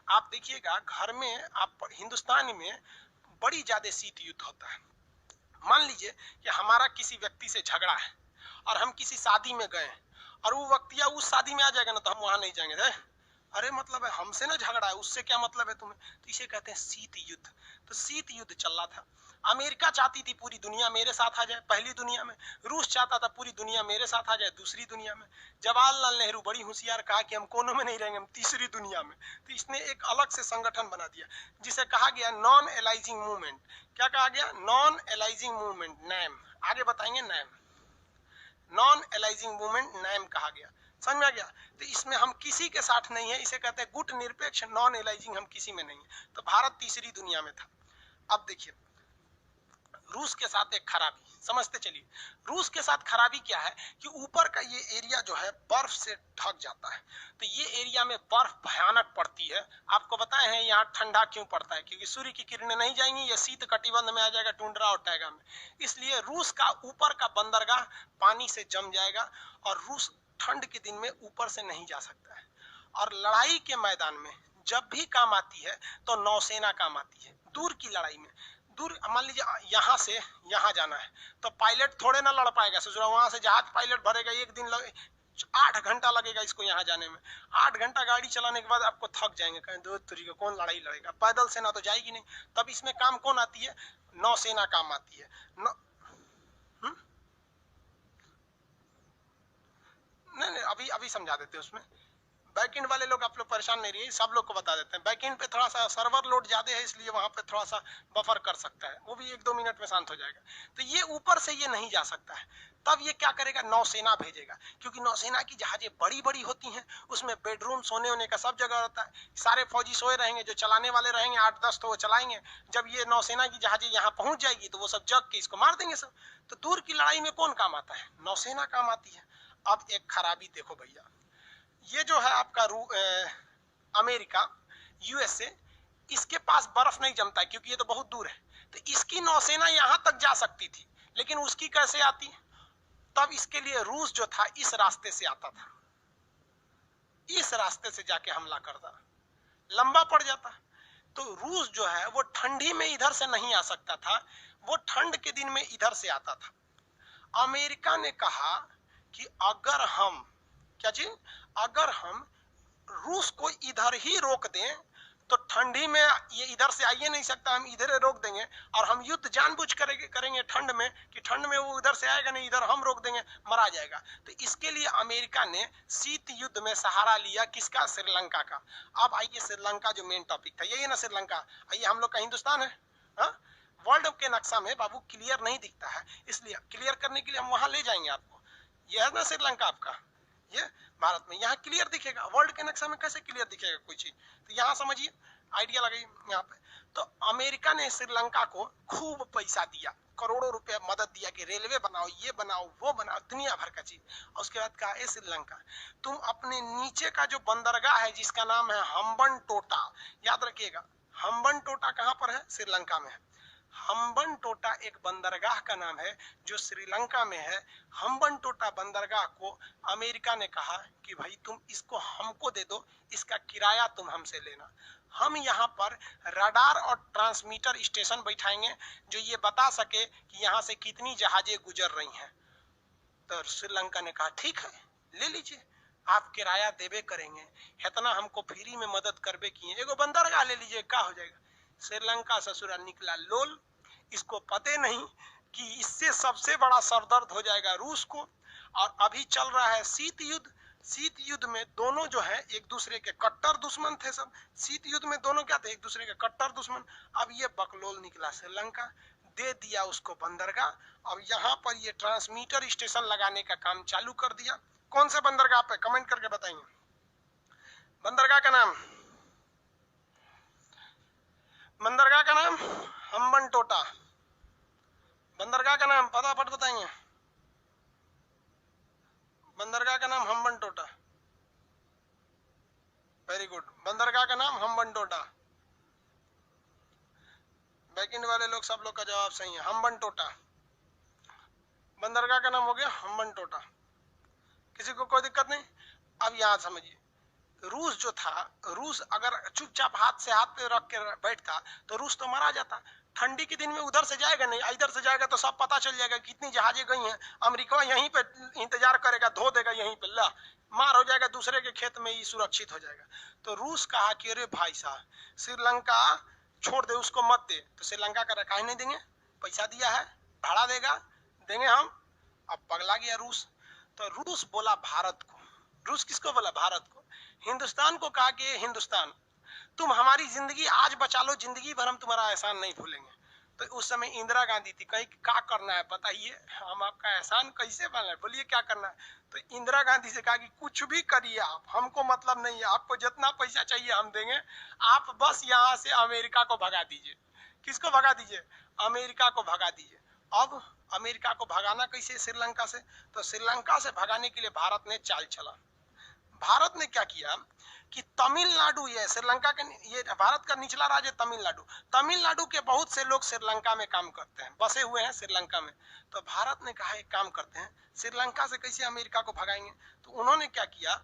आप देखिएगा घर में, आप हिंदुस्तान में बड़ी ज्यादा शीत युद्ध होता है। मान लीजिए कि हमारा किसी व्यक्ति से झगड़ा है और हम किसी शादी में गए और वो व्यक्ति उस शादी में आ जाएगा ना तो हम वहां नहीं जाएंगे। अरे मतलब है हमसे ना झगड़ा है, उससे क्या मतलब है तुम्हें? तो इसे कहते हैं शीत युद्ध। तो शीत युद्ध चल रहा था। अमेरिका चाहती थी पूरी दुनिया मेरे साथ आ जाए पहली दुनिया में, रूस चाहता था पूरी दुनिया मेरे साथ आ जाए दूसरी दुनिया में। जवाहरलाल नेहरू बड़ी होशियार कहा कि हम कोनों में नहीं रहेंगे, हम तीसरी दुनिया में। तो इसने एक अलग से संगठन बना दिया जिसे कहा गया नॉन एलाइजिंग मूवमेंट। क्या कहा गया? Non aligning movement, NAM. आगे बताएंगे NAM, non aligning movement NAM कहा गया। समझ में आ गया? तो इसमें हम किसी के साथ नहीं है, इसे कहते हैं गुट निरपेक्ष, नॉन एलाइजिंग, हम किसी में नहीं है। तो भारत तीसरी दुनिया में था। अब देखिए रूस के साथ एक खराबी समझते चलिए। रूस के साथ खराबी क्या है कि ऊपर का ये एरिया जो है बर्फ से ढक जाता है, तो ये एरिया में बर्फ भयानक पड़ती है। आपको बताए हैं यहाँ ठंडा क्यों पड़ता है, क्योंकि सूर्य की किरणें नहीं जाएंगी, ये शीत कटिबंध में आ जाएगा, टुंड्रा और टैगा में। इसलिए रूस का ऊपर का बंदरगाह पानी से जम जाएगा और रूस ठंड के दिन में ऊपर से नहीं जा सकता है। और लड़ाई के मैदान में जब भी काम आती है तो नौसेना काम आती है। दूर की लड़ाई में, दूर मान लीजिए यहाँ से यहाँ जाना है तो पायलट थोड़े ना लड़ पाएगा, सोच रहा वहां से जहाज पायलट भरेगा, एक दिन 8 घंटा लगेगा इसको यहाँ जाने में। 8 घंटा गाड़ी चलाने के बाद आपको थक जाएंगे, कहें दो तरीके कौन लड़ाई लड़ेगा, पैदल सेना तो जाएगी नहीं। तब इसमें काम कौन आती है? नौसेना काम आती है। नहीं अभी अभी समझा देते हैं। उसमें बैकएंड वाले लोग आप लोग परेशान नहीं रहिए, सब लोग को बता देते हैं। बैकएंड पे थोड़ा सा सर्वर लोड ज्यादा है, इसलिए वहां पे थोड़ा सा बफर कर सकता है, वो भी 1-2 मिनट में शांत हो जाएगा। तो ये ऊपर से ये नहीं जा सकता है, तब ये क्या करेगा? नौसेना भेजेगा, क्योंकि नौसेना की जहाजें बड़ी बड़ी होती हैं, उसमें बेडरूम सोने होने का सब जगह होता है। सारे फौजी सोए रहेंगे, जो चलाने वाले रहेंगे 8-10 तो वो चलाएंगे। जब ये नौसेना की जहाजें यहाँ पहुंच जाएगी तो वो सब जग के इसको मार देंगे सब। तो दूर की लड़ाई में कौन काम आता है? नौसेना काम आती है। अब एक खराबी देखो भैया, ये जो है आपका अमेरिका, यूएसए, इसके पास बर्फ नहीं जमता है क्योंकि ये तो बहुत दूर है। तो इसकी नौसेना यहां तक जा सकती थी, लेकिन उसकी कैसे आती? तब इसके लिए रूस जो था इस रास्ते से आता था, इस रास्ते से जाके हमला करता, लंबा पड़ जाता। तो रूस जो है वो ठंडी में इधर से नहीं आ सकता था, वो ठंड के दिन में इधर से आता था। अमेरिका ने कहा कि अगर हम क्या चीज? अगर हम रूस को इधर ही रोक दें तो ठंडी में ये इधर से आइए नहीं सकता, हम इधर रोक देंगे, और हम युद्ध जानबूझ करेंगे ठंड में कि ठंड में वो इधर से आएगा नहीं, इधर हम रोक देंगे, मरा जाएगा। तो इसके लिए अमेरिका ने शीत युद्ध में सहारा लिया किसका? श्रीलंका का। अब आइए श्रीलंका जो मेन टॉपिक था, यही है ना श्रीलंका। आइए, हम लोग का हिंदुस्तान है, वर्ल्ड के नक्शा में बाबू क्लियर नहीं दिखता है, इसलिए क्लियर करने के लिए हम वहां ले जाएंगे आपको। यह है ना श्रीलंका आपका, ये भारत में, यहाँ क्लियर दिखेगा। वर्ल्ड के नक्शा में कैसे क्लियर दिखेगा कोई चीज? तो यहाँ समझिए, आइडिया लगाइए यहाँ पे। तो अमेरिका ने श्रीलंका को खूब पैसा दिया, करोड़ों रुपया मदद दिया कि रेलवे बनाओ, ये बनाओ, वो बनाओ, दुनिया भर का चीज। और उसके बाद कहा, श्रीलंका तुम अपने नीचे का जो बंदरगाह है जिसका नाम है हम्बनटोटा, याद रखिएगा, हम्बनटोटा कहाँ पर है? श्रीलंका में है। हम्बनटोटा एक बंदरगाह का नाम है जो श्रीलंका में है। हम्बनटोटा बंदरगाह को अमेरिका ने कहा कि भाई तुम इसको हमको दे दो, इसका किराया तुम हमसे लेना। हम यहाँ पर रडार और ट्रांसमीटर स्टेशन बैठाएंगे जो ये बता सके कि यहाँ से कितनी जहाजें गुजर रही हैं। तो श्रीलंका ने कहा ठीक है, ले लीजिए, आप किराया देवे करेंगे, इतना हमको फ्री में मदद करबे किए, एगो बंदरगाह ले लीजिए, क्या हो जाएगा। श्रीलंका ससुरा निकला लोल, इसको पते नहीं कि इससे सबसे बड़ा सरदर्द हो जाएगा रूस को। और अभी चल रहा है शीत युद्ध। शीत युद्ध में दोनों जो है एक दूसरे के कट्टर दुश्मन थे सब। शीत युद्ध में दोनों क्या थे? एक दूसरे के कट्टर दुश्मन। अब ये बकलोल निकला श्रीलंका, दे दिया उसको बंदरगाह। अब यहाँ पर ये ट्रांसमीटर स्टेशन लगाने का काम चालू कर दिया। कौन से बंदरगाह पे? कमेंट करके बताएंगे बंदरगाह का नाम। बंदरगाह का नाम हम्बनटोटा। बंदरगाह का नाम फटाफट बताएंगे। बंदरगाह का नाम हम्बनटोटा। वेरी गुड, बंदरगाह का नाम हम्बनटोटा। बैकएंड वाले लोग, सब लोग का जवाब सही है, हम्बनटोटा। बंदरगाह का नाम हो गया हम्बनटोटा। किसी को कोई दिक्कत नहीं? अब यहाँ समझिए, रूस जो था, रूस अगर चुपचाप हाथ से हाथ पे रख के बैठता तो रूस तो मारा जाता। ठंडी के दिन में उधर से जाएगा नहीं, इधर से जाएगा तो सब पता चल जाएगा कितनी जहाजें गई हैं। अमेरिका यहीं पे इंतजार करेगा, धो देगा यहीं पे, ला मार हो जाएगा, दूसरे के खेत में ही सुरक्षित हो जाएगा। तो रूस कहा कि अरे भाई साहब, श्रीलंका छोड़ दे, उसको मत दे। तो श्रीलंका का काहे नहीं देंगे, पैसा दिया है, भाड़ा देगा, देंगे हम। अब पगला गया रूस। तो रूस बोला भारत को, रूस किसको बोला? भारत को। हिंदुस्तान को कहा कि हिंदुस्तान तुम हमारी जिंदगी आज बचा लो, जिंदगी भर हम तुम्हारा एहसान नहीं भूलेंगे। तो उस समय इंदिरा गांधी थी, कहीं क्या करना है बताइए, हम आपका एहसान कैसे भूलें, बोलिए क्या करना है। तो इंदिरा गांधी से कहा कि कुछ भी करिए आप, हमको मतलब नहीं है, आपको जितना पैसा चाहिए हम देंगे, आप बस यहाँ से अमेरिका को भगा दीजिए। किसको भगा दीजिए? अमेरिका को भगा दीजिए। अब अमेरिका को भगाना कैसे श्रीलंका से? तो श्रीलंका से भगाने के लिए भारत ने चाल चला। भारत ने क्या किया कि तमिलनाडु, ये श्रीलंका के, ये भारत का निचला राज्य तमिलनाडु, तमिलनाडु के बहुत से लोग श्रीलंका में काम करते हैं, बसे हुए हैं श्रीलंका में। तो भारत ने कहा एक काम करते हैं, श्रीलंका से कैसे अमेरिका को भगाएंगे। तो उन्होंने क्या किया,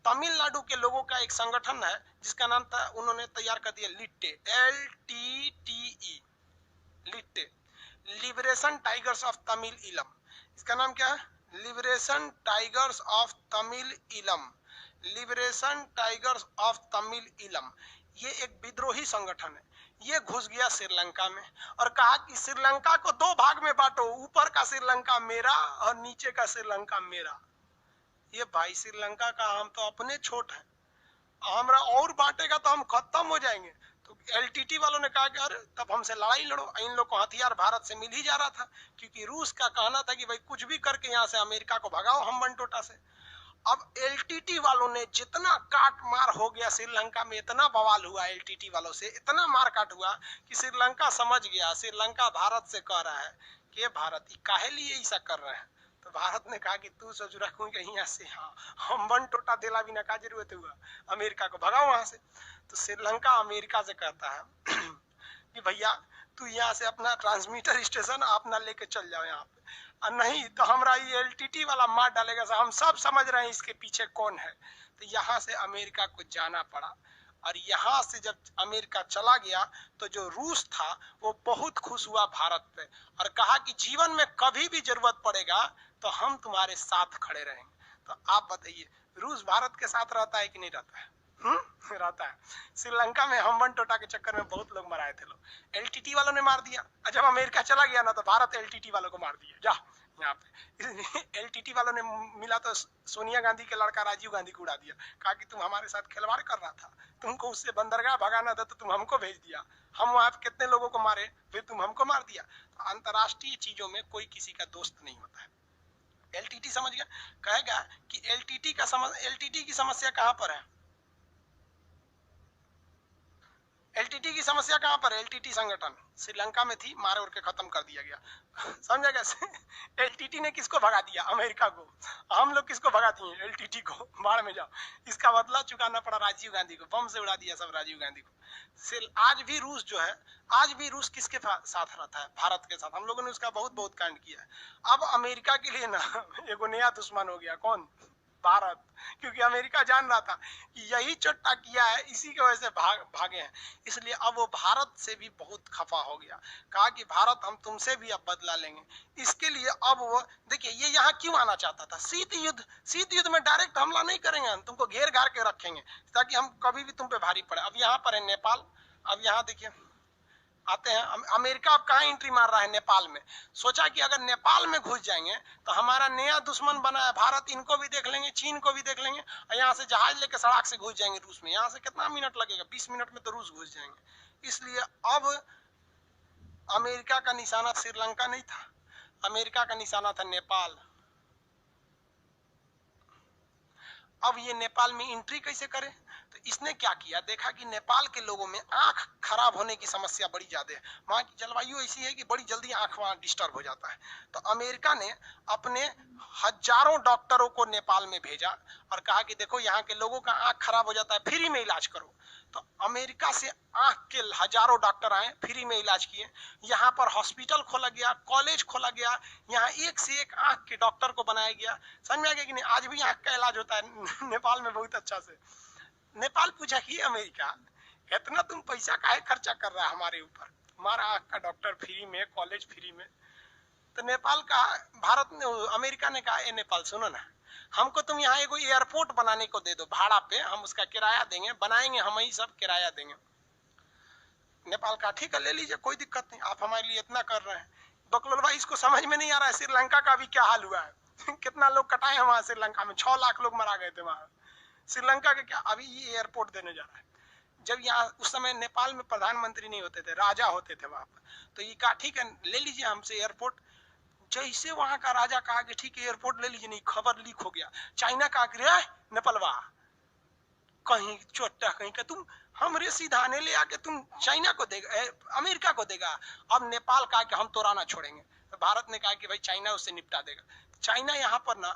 तमिलनाडु के लोगों का एक संगठन है जिसका नाम था, उन्होंने तैयार कर दिया लिट्टे, LTTE, LTTE, liberation tigers of Tamil इलम। इसका नाम क्या है? लिबरेशन टाइगर्स ऑफ तमिल इलम, लिबरेशन टाइगर्स ऑफ तमिल इलम। ये एक विद्रोही संगठन है। ये घुस गया श्रीलंका में और कहा कि श्रीलंका को दो भाग में बांटो, ऊपर का श्रीलंका मेरा और नीचे का श्रीलंका मेरा। ये भाई श्रीलंका का हम तो अपने छोट हैं, हमरा और बांटेगा तो हम खत्म हो जाएंगे। तो LTT वालों ने कहा कि अरे तब हमसे लड़ाई लड़ो। इन लोग को हथियार भारत से मिल ही जा रहा था, क्योंकि रूस का कहना था कि भाई कुछ भी करके यहाँ से अमेरिका को भगाओ हम्बनटोटा से। अब LTT वालों ने जितना काट मार हो गया श्रीलंका में, इतना बवाल हुआ LTT वालों से, इतना मार काट हुआ कि श्रीलंका समझ गया, श्रीलंका भारत से कह रहा है कि भारत काहे लिए ऐसा कर रहे हैं। तो भारत ने कहा कि तू सोच रखूं यहाँ से, हाँ हम्बनटोटा दिला बिना का जरूरत हुआ, अमेरिका को भगाओ वहां से। तो श्रीलंका अमेरिका से कहता है कि भैया तू यहाँ से अपना ट्रांसमीटर स्टेशन अपना लेके चल जाओ यहाँ पे, और नहीं तो हमारा ये LTT वाला मार डालेगा। हम सब समझ रहे हैं इसके पीछे कौन है। तो यहाँ से अमेरिका को जाना पड़ा। और यहाँ से जब अमेरिका चला गया तो जो रूस था वो बहुत खुश हुआ भारत पे और कहा कि जीवन में कभी भी जरूरत पड़ेगा तो हम तुम्हारे साथ खड़े रहेंगे। तो आप बताइए रूस भारत के साथ रहता है कि नहीं रहता है? रहता है। श्रीलंका में हम टोटा के चक्कर में बहुत लोग मराए थे लोग, एलटीटी वालों ने मार दिया। जब अमेरिका चला गया ना तो भारत एलटीटी वालों को मार दिया। जा यहाँ पे एलटीटी वालों ने मिला तो सोनिया गांधी के लड़का राजीव गांधी को उड़ा दिया, कहा कि तुम हमारे साथ खिलवाड़ कर रहा था, तुमको उससे बंदरगाह भगाना था तो तुम हमको भेज दिया, हम वहां पे कितने लोगों को मारे, फिर तुम हमको मार दिया। तो अंतरराष्ट्रीय चीजों में कोई किसी का दोस्त नहीं होता है। एलटीटी समझ गया, कहेगा कि एलटीटी की समस्या कहां पर है? एलटीटी की समस्या कहां पर है? एलटीटी संगठन श्रीलंका में थी, मारे उड़ के खत्म कर दिया गया। समझा कैसे? एलटीटी ने किसको भगा दिया? अमेरिका को। हम लोग किसको भगा दिए? एलटीटी को। बाढ़ में जाओ। इसका बदला चुकाना पड़ा राजीव गांधी को, बम से उड़ा दिया सब राजीव गांधी को। आज भी रूस जो है, आज भी रूस किसके साथ रहता है? भारत के साथ। हम लोगों ने उसका बहुत बहुत कांड किया है। अब अमेरिका के लिए ना एक नया दुश्मन हो गया, कौन? भारत। क्योंकि अमेरिका जान रहा था कि यही चट्टा किया है, इसी की वजह से भागे हैं, इसलिए अब वो भारत से भी बहुत खफा हो गया। कहा कि भारत हम तुमसे भी अब बदला लेंगे। इसके लिए अब वो देखिए ये यहाँ क्यों आना चाहता था? शीत युद्ध में डायरेक्ट हमला नहीं करेंगे हम, तुमको घेर घार के रखेंगे ताकि हम कभी भी तुम पे भारी पड़े। अब यहाँ पर है नेपाल, अब यहाँ देखिए आते हैं। अमेरिका अब कहाँ एंट्री मार रहा है? नेपाल में। सोचा कि अगर नेपाल में घुस जाएंगे तो हमारा नया दुश्मन बना है भारत, इनको भी देख लेंगे, चीन को भी देख लेंगे, और यहाँ से जहाज लेके सड़क से घुस जाएंगे रूस में। यहाँ से कितना मिनट लगेगा? 20 मिनट में तो रूस घुस जाएंगे। इसलिए अब अमेरिका का निशाना श्रीलंका नहीं था, अमेरिका का निशाना था नेपाल। अब ये नेपाल में एंट्री कैसे करे? तो इसने क्या किया, देखा कि नेपाल के लोगों में आंख खराब होने की समस्या बड़ी ज्यादा है, वहां की जलवायु ऐसी है कि बड़ी जल्दी आंख वहां डिस्टर्ब हो जाता है। तो अमेरिका ने अपने हजारों डॉक्टरों को नेपाल में भेजा और कहा कि देखो यहाँ के लोगों का आंख खराब हो जाता है, फ्री में इलाज करो। तो अमेरिका से आंख के हजारों डॉक्टर आए, फ्री में इलाज किए। यहाँ पर हॉस्पिटल खोला गया, कॉलेज खोला गया, यहाँ एक से एक आंख के डॉक्टर को बनाया गया। समझ में आ गया कि नहीं? आज भी आंख का इलाज होता है नेपाल में बहुत अच्छा से। नेपाल पूछा कि अमेरिका इतना तुम पैसा काहे खर्चा कर रहा है हमारे ऊपर, हमारा आंख का डॉक्टर फ्री में, कॉलेज फ्री में। तो नेपाल का भारत ने, अमेरिका ने कहा, ए नेपाल सुनो ना, हमको तुम यहाँ एगो एयरपोर्ट बनाने को दे दो भाड़ा पे, हम उसका किराया देंगे, बनाएंगे हम ही सब, किराया देंगे। नेपाल का ठीक है ले लीजिए, कोई दिक्कत नहीं, आप हमारे लिए इतना कर रहे हैं। बकलोलवा इसको समझ में नहीं आ रहा है श्रीलंका का भी क्या हाल हुआ है कितना लोग कटाए हैं वहां श्रीलंका में, 6 लाख लोग मरा गए थे वहां। श्रीलंका के क्या अभी ये एयरपोर्ट देने जा रहा है। जब यहाँ उस समय नेपाल में प्रधानमंत्री नहीं होते थे, राजा होते थे वहां पर, तो ये कहा ठीक है ले लीजिए हमसे एयरपोर्ट। जैसे वहां का राजा कहा कि ठीक है एयरपोर्ट ले लीजिए, नहीं खबर लीक हो गया, चाइना का नेपालवा कहीं चोटा कहीं का, तुम हमरे सीधाने ले आके तुम चाइना को देगा, अमेरिका को देगा। अब नेपाल कहा कि हम तोड़ा ना छोड़ेंगे, तो भारत ने कहा कि भाई चाइना उससे निपटा देगा। चाइना यहाँ पर ना,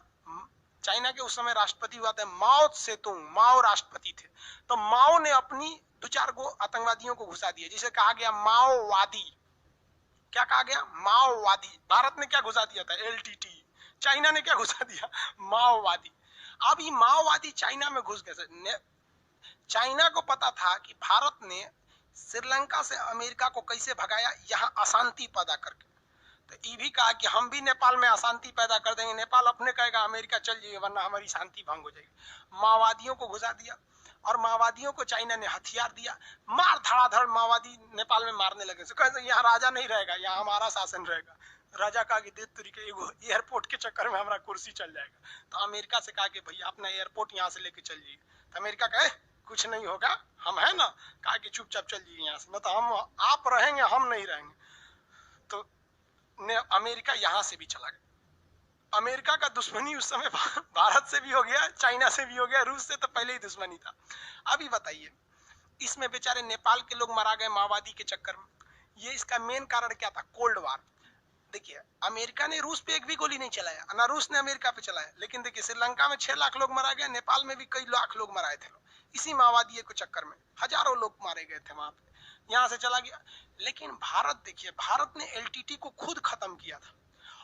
चाइना के उस समय राष्ट्रपति हुआ था माओ त्से-तुंग, माओ राष्ट्रपति थे। तो माओ ने अपनी 2-4 गो आतंकवादियों को घुसा दिया, जिसे कहा गया माओवादी। क्या कहा गया? माओवादी। भारत ने क्या घुसा दिया था? एलटीटी। चाइना ने क्या घुसा दिया? माओवादी। अब ये माओवादी चाइना में घुस गए। चाइना को पता था कि भारत ने श्रीलंका से अमेरिका को कैसे भगाया, यहाँ अशांति पैदा करके। तो ये भी कहा कि हम भी नेपाल में अशांति पैदा कर देंगे, नेपाल अपने कहेगा अमेरिका चल जाइए वरना हमारी शांति भंग हो जाएगी। माओवादियों को घुसा दिया और माओवादियों को चाइना ने हथियार दिया, मार धड़ाधड़ माओवादी नेपाल में मारने लगे। कहे यहाँ राजा नहीं रहेगा, यहाँ हमारा शासन रहेगा। राजा कहा कि तरीके एयरपोर्ट के चक्कर में हमारा कुर्सी चल जाएगा। तो अमेरिका से कहा कि भैया अपना एयरपोर्ट यहाँ से लेके चल जाइए। तो अमेरिका कहे कुछ नहीं होगा, हम है ना, कहा कि चुपचाप चल जाइए यहाँ से, मतलब हम आप रहेंगे हम नहीं रहेंगे। तो अमेरिका यहाँ से भी चला गया। अमेरिका का दुश्मनी उस समय भारत से भी हो गया, चाइना से भी हो गया, रूस से तो पहले ही दुश्मनी था। अभी बताइए इसमें बेचारे नेपाल के लोग मारा गए माओवादी के चक्कर में। ये इसका मेन कारण क्या था? Cold war. देखिए अमेरिका ने रूस पे एक भी गोली नहीं चलाया, ना रूस ने अमेरिका पे चलाया। लेकिन देखिए श्रीलंका में 6 लाख लोग मारा गया, नेपाल में भी कई लाख लोग मराए थे। इसी माओवादी के चक्कर में हजारों लोग मारे गए थे वहां पे, यहाँ से चला गया। लेकिन भारत देखिए, भारत ने एलटीटी को खुद खत्म किया था।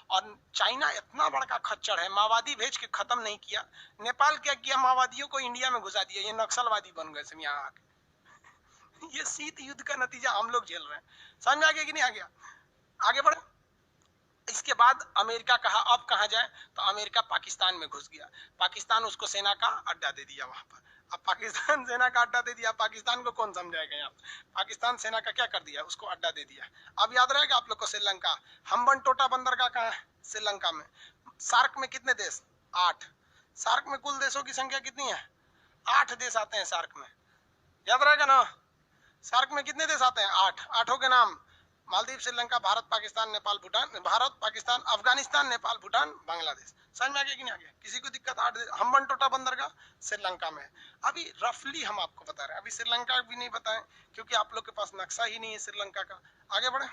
और चाइना इतना बड़ा खच्चर है, माओवादी भेज के खत्म नहीं किया। नेपाल क्या किया? माओवादियों को इंडिया में घुसा दिया, ये नक्सलवादी बन गए सब यहाँ आके। ये शीत युद्ध का नतीजा हम लोग झेल रहे हैं। समझ में आ गया कि नहीं आ गया? आगे बढ़े। इसके बाद अमेरिका कहा अब कहाँ जाए, तो अमेरिका पाकिस्तान में घुस गया। पाकिस्तान उसको सेना का अड्डा दे दिया वहां पर। अब पाकिस्तान सेना का अड्डा दे दिया, पाकिस्तान को कौन समझाएगा यहाँ। पाकिस्तान सेना का क्या कर दिया, उसको अड्डा दे दिया। अब याद रहेगा आप लोग को श्रीलंका, हम्बन टोटा बंदरगाह कहाँ है, श्रीलंका में। सार्क में कितने देश, 8। सार्क में कुल देशों की संख्या कितनी है, 8 देश आते हैं सार्क में, याद रहेगा ना। सार्क में कितने देश आते हैं, 8। 8 के नाम, मालदीव, श्रीलंका, भारत, पाकिस्तान, नेपाल, भूटान, भारत, पाकिस्तान, अफगानिस्तान, नेपाल, भूटान, बांग्लादेश। समझ में आ गया कि नहीं आ गया, किसी को दिक्कत। 8 हम्बन टोटा बंदरगाह श्रीलंका में है। अभी रफली हम आपको बता रहे हैं, अभी श्रीलंका भी नहीं बताएं क्योंकि आप लोग के पास नक्शा ही नहीं है श्रीलंका का। आगे बढ़े,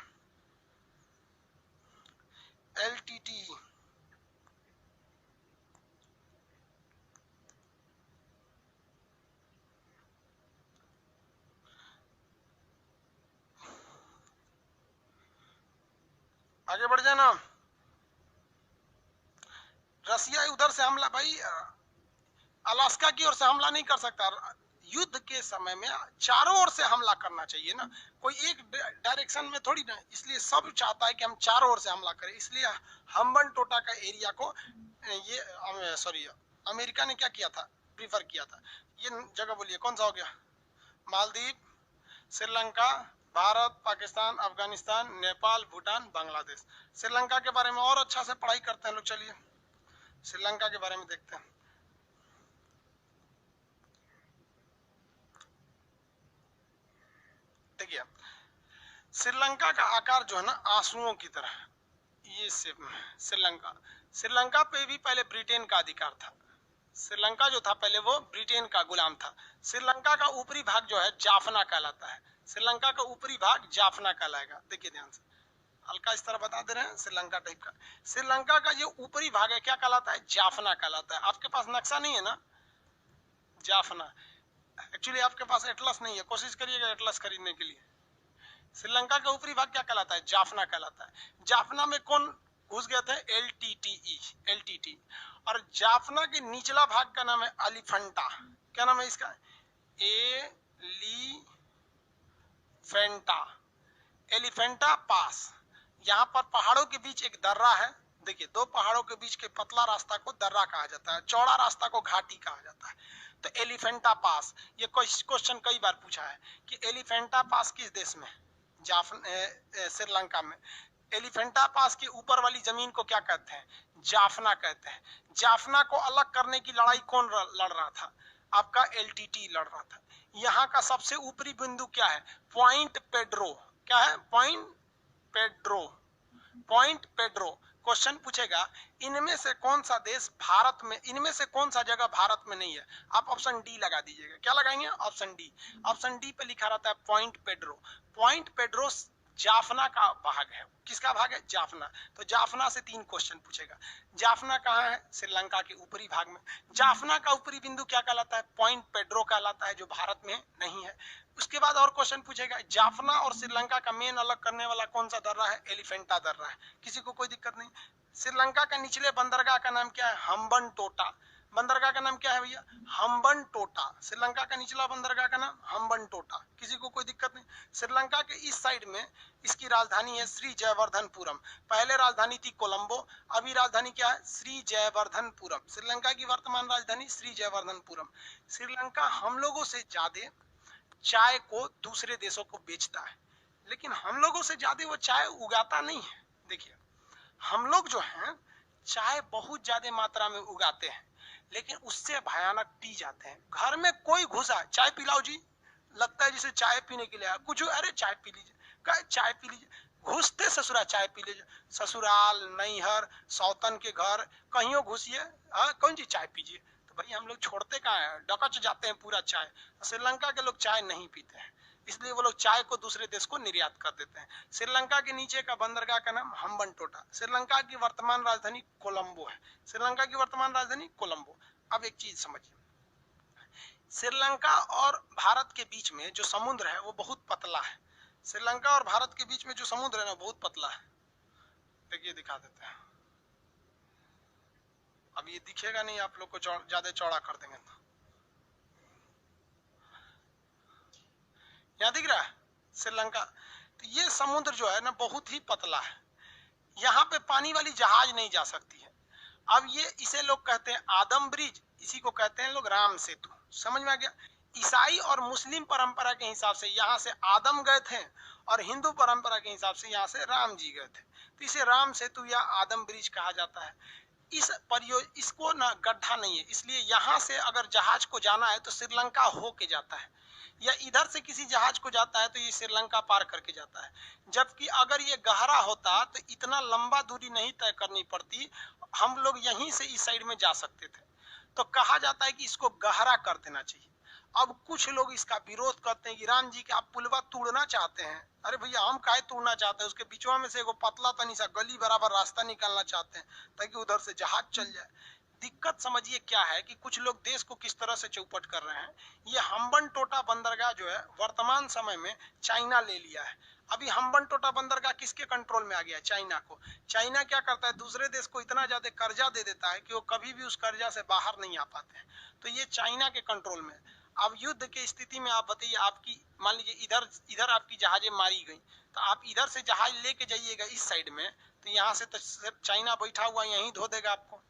LTT, आगे बढ़ जाना। रसिया उधर से हमला, भाई अलास्का की ओर से हमला नहीं कर सकता। युद्ध के समय में चारों ओर से हमला करना चाहिए ना, कोई एक डायरेक्शन में थोड़ी ना। इसलिए सब चाहता है कि हम चारों ओर से हमला करें। इसलिए हम्बन टोटा का एरिया को ये सॉरी अमेरिका ने क्या किया था, प्रीफर किया था। ये जगह बोलिए कौन सा हो गया, मालदीव, श्रीलंका, भारत, पाकिस्तान, अफगानिस्तान, नेपाल, भूटान, बांग्लादेश। श्रीलंका के बारे में और अच्छा से पढ़ाई करते हैं लोग, चलिए श्रीलंका के बारे में देखते हैं। देखिए श्रीलंका का आकार जो है ना आंसुओं की तरह, ये श्रीलंका, श्रीलंका पे भी पहले ब्रिटेन का अधिकार था। श्रीलंका जो था पहले वो ब्रिटेन का गुलाम था। श्रीलंका का ऊपरी भाग जो है जाफना कहलाता है। श्रीलंका का ऊपरी भाग जाफना कहलाएगा। देखिए ध्यान से, हल्का इस तरह बता दे रहे हैं श्रीलंका टाइप का। श्रीलंका का जो ऊपरी भाग है क्या कहलाता है, जाफना कहलाता है। आपके पास नक्शा नहीं है ना, जाफना। एक्चुअली आपके पास एटलस नहीं है, कोशिश करिएगा एटलस खरीदने के लिए। श्रीलंका का ऊपरी भाग क्या कहलाता है, जाफना कहलाता है। जाफना में कौन घुस गए थे, LTT। और जाफना के निचला भाग का नाम है एलिफेंटा। क्या नाम है इसका, एलिफेंटा पास। यहाँ पर पहाड़ों के बीच एक दर्रा है। देखिए दो पहाड़ों के बीच के पतला रास्ता को दर्रा कहा जाता है, चौड़ा रास्ता को घाटी कहा जाता है। तो एलिफेंटा पास, ये क्वेश्चन कई बार पूछा है कि एलिफेंटा पास किस देश में, श्रीलंका में। एलिफेंटा पास के ऊपर वाली जमीन को क्या कहते हैं, जाफना कहते हैं। जाफना को अलग करने की लड़ाई कौन लड़ रहा था, आपका LTT लड़ रहा था। यहाँ का सबसे ऊपरी बिंदु क्या है, पॉइंट पेड्रो। क्या है, पॉइंट पेड्रो। क्वेश्चन पूछेगा इनमें से कौन सा देश भारत में, इनमें से कौन सा जगह भारत में नहीं है। आप ऑप्शन डी लगा दीजिएगा। क्या लगाएंगे, ऑप्शन डी। ऑप्शन डी पे लिखा रहता है point Pedro. Point Pedro Jaffna का भाग है। किसका भाग है, जाफना। तो जाफना से 3 क्वेश्चन पूछेगा। जाफना कहाँ है, श्रीलंका के ऊपरी भाग में। जाफना का ऊपरी बिंदु क्या कहलाता है, पॉइंट पेड्रो कहलाता है, जो भारत में नहीं है। उसके बाद और क्वेश्चन पूछेगा जाफना और श्रीलंका का मेन अलग करने वाला कौन सा दर्रा है, एलिफेंटा दर्रा है। किसी को कोई दिक्कत नहीं। श्रीलंका का निचले बंदरगाह का नाम क्या है, हम्बन टोटा। बंदरगाह का नाम क्या है भैया, हम्बन टोटा। श्रीलंका का निचला बंदरगाह का नाम हम्बन टोटा। किसी को कोई दिक्कत नहीं। श्रीलंका के इस साइड में इसकी राजधानी है श्री जयवर्धनपुरम। पहले राजधानी थी कोलंबो, अभी राजधानी क्या है, श्री जयवर्धनपुरम। श्रीलंका की वर्तमान राजधानी श्री जयवर्धनपुरम। श्रीलंका हम लोगों से ज्यादा चाय को दूसरे देशों को बेचता है, लेकिन हम लोगों से ज्यादा वो चाय उगाता नहीं है। देखिए हम लोग जो हैं चाय बहुत ज्यादा मात्रा में उगाते हैं, लेकिन उससे भयानक पी जाते हैं। घर में कोई घुसा, चाय पिलाओ जी, लगता है जैसे चाय पीने के लिए आया। कुछ अरे चाय पी लीजिए, कहे चाय पी लीजिए, घुसते ससुरा चाय पी लीजिए। ससुराल, नैहर, सौतन के घर, कहीं घुसिए, हाँ कौन जी चाय पीजिए। तो भाई हम लोग छोड़ते कहाँ है, डकच जाते हैं पूरा चाय। श्रीलंका के लोग चाय नहीं पीते हैं, इसलिए वो लोग चाय को दूसरे देश को निर्यात कर देते हैं। श्रीलंका के नीचे का बंदरगाह का नाम हम्बन टोटा। श्रीलंका की वर्तमान राजधानी कोलंबो है। श्रीलंका की वर्तमान राजधानी कोलंबो। अब एक चीज समझिए, श्रीलंका और भारत के बीच में जो समुद्र है वो बहुत पतला है। श्रीलंका और भारत के बीच में जो समुद्र है ना बहुत पतला है। देखिए दिखा देते हैं। अब ये दिखेगा नहीं आप लोग को, ज्यादा चौड़ा कर देंगे तो। यहाँ दिख रहा है श्रीलंका। तो ये समुद्र जो है ना बहुत ही पतला है। यहाँ पे पानी वाली जहाज नहीं जा सकती है। अब ये इसे लोग कहते हैं आदम ब्रिज, इसी को कहते हैं लोग राम सेतु। समझ में आ गया? ईसाई और मुस्लिम परंपरा के हिसाब से यहाँ से आदम गए थे और हिंदू परंपरा के हिसाब से यहाँ से राम जी गए थे, तो इसे राम सेतु या आदम ब्रिज कहा जाता है। इसको ना गड्ढा नहीं है, इसलिए यहाँ से अगर जहाज को जाना है तो श्रीलंका होके जाता है, या इधर से किसी जहाज को जाता है तो ये श्रीलंका पार करके जाता है। जबकि अगर ये गहरा होता तो इतना लंबा दूरी नहीं तय करनी पड़ती, हम लोग यहीं से इस साइड में जा सकते थे। तो कहा जाता है कि इसको गहरा कर देना चाहिए। अब कुछ लोग इसका विरोध करते हैं कि राम जी के आप पुलवा तोड़ना चाहते हैं। अरे भैया, हम काहे तोड़ना चाहते हैं? उसके बीचवा में से एगो पतला तनी सा गली बराबर रास्ता निकालना चाहते हैं ताकि उधर से जहाज चल जाए। दिक्कत समझिए क्या है कि कुछ लोग देश को किस तरह से चौपट कर रहे हैं। ये हम्बनटोटा बंदरगाह जो है वर्तमान समय में चाइना ले लिया है। अभी हम्बनटोटा बंदरगाह किसके कंट्रोल में आ गया है? चाइना को। चाइना क्या करता है, दूसरे देश को इतना ज्यादा कर्जा दे देता है कि वो कभी भी उस कर्जा से बाहर नहीं आ पाते हैं। तो ये चाइना के कंट्रोल में। अब युद्ध की स्थिति में आप बताइए, आपकी मान लीजिए इधर आपकी जहाजें मारी गई, तो आप इधर से जहाज लेके जाइएगा इस साइड में, तो यहाँ से तो सिर्फ चाइना बैठा हुआ यहीं धो देगा आपको।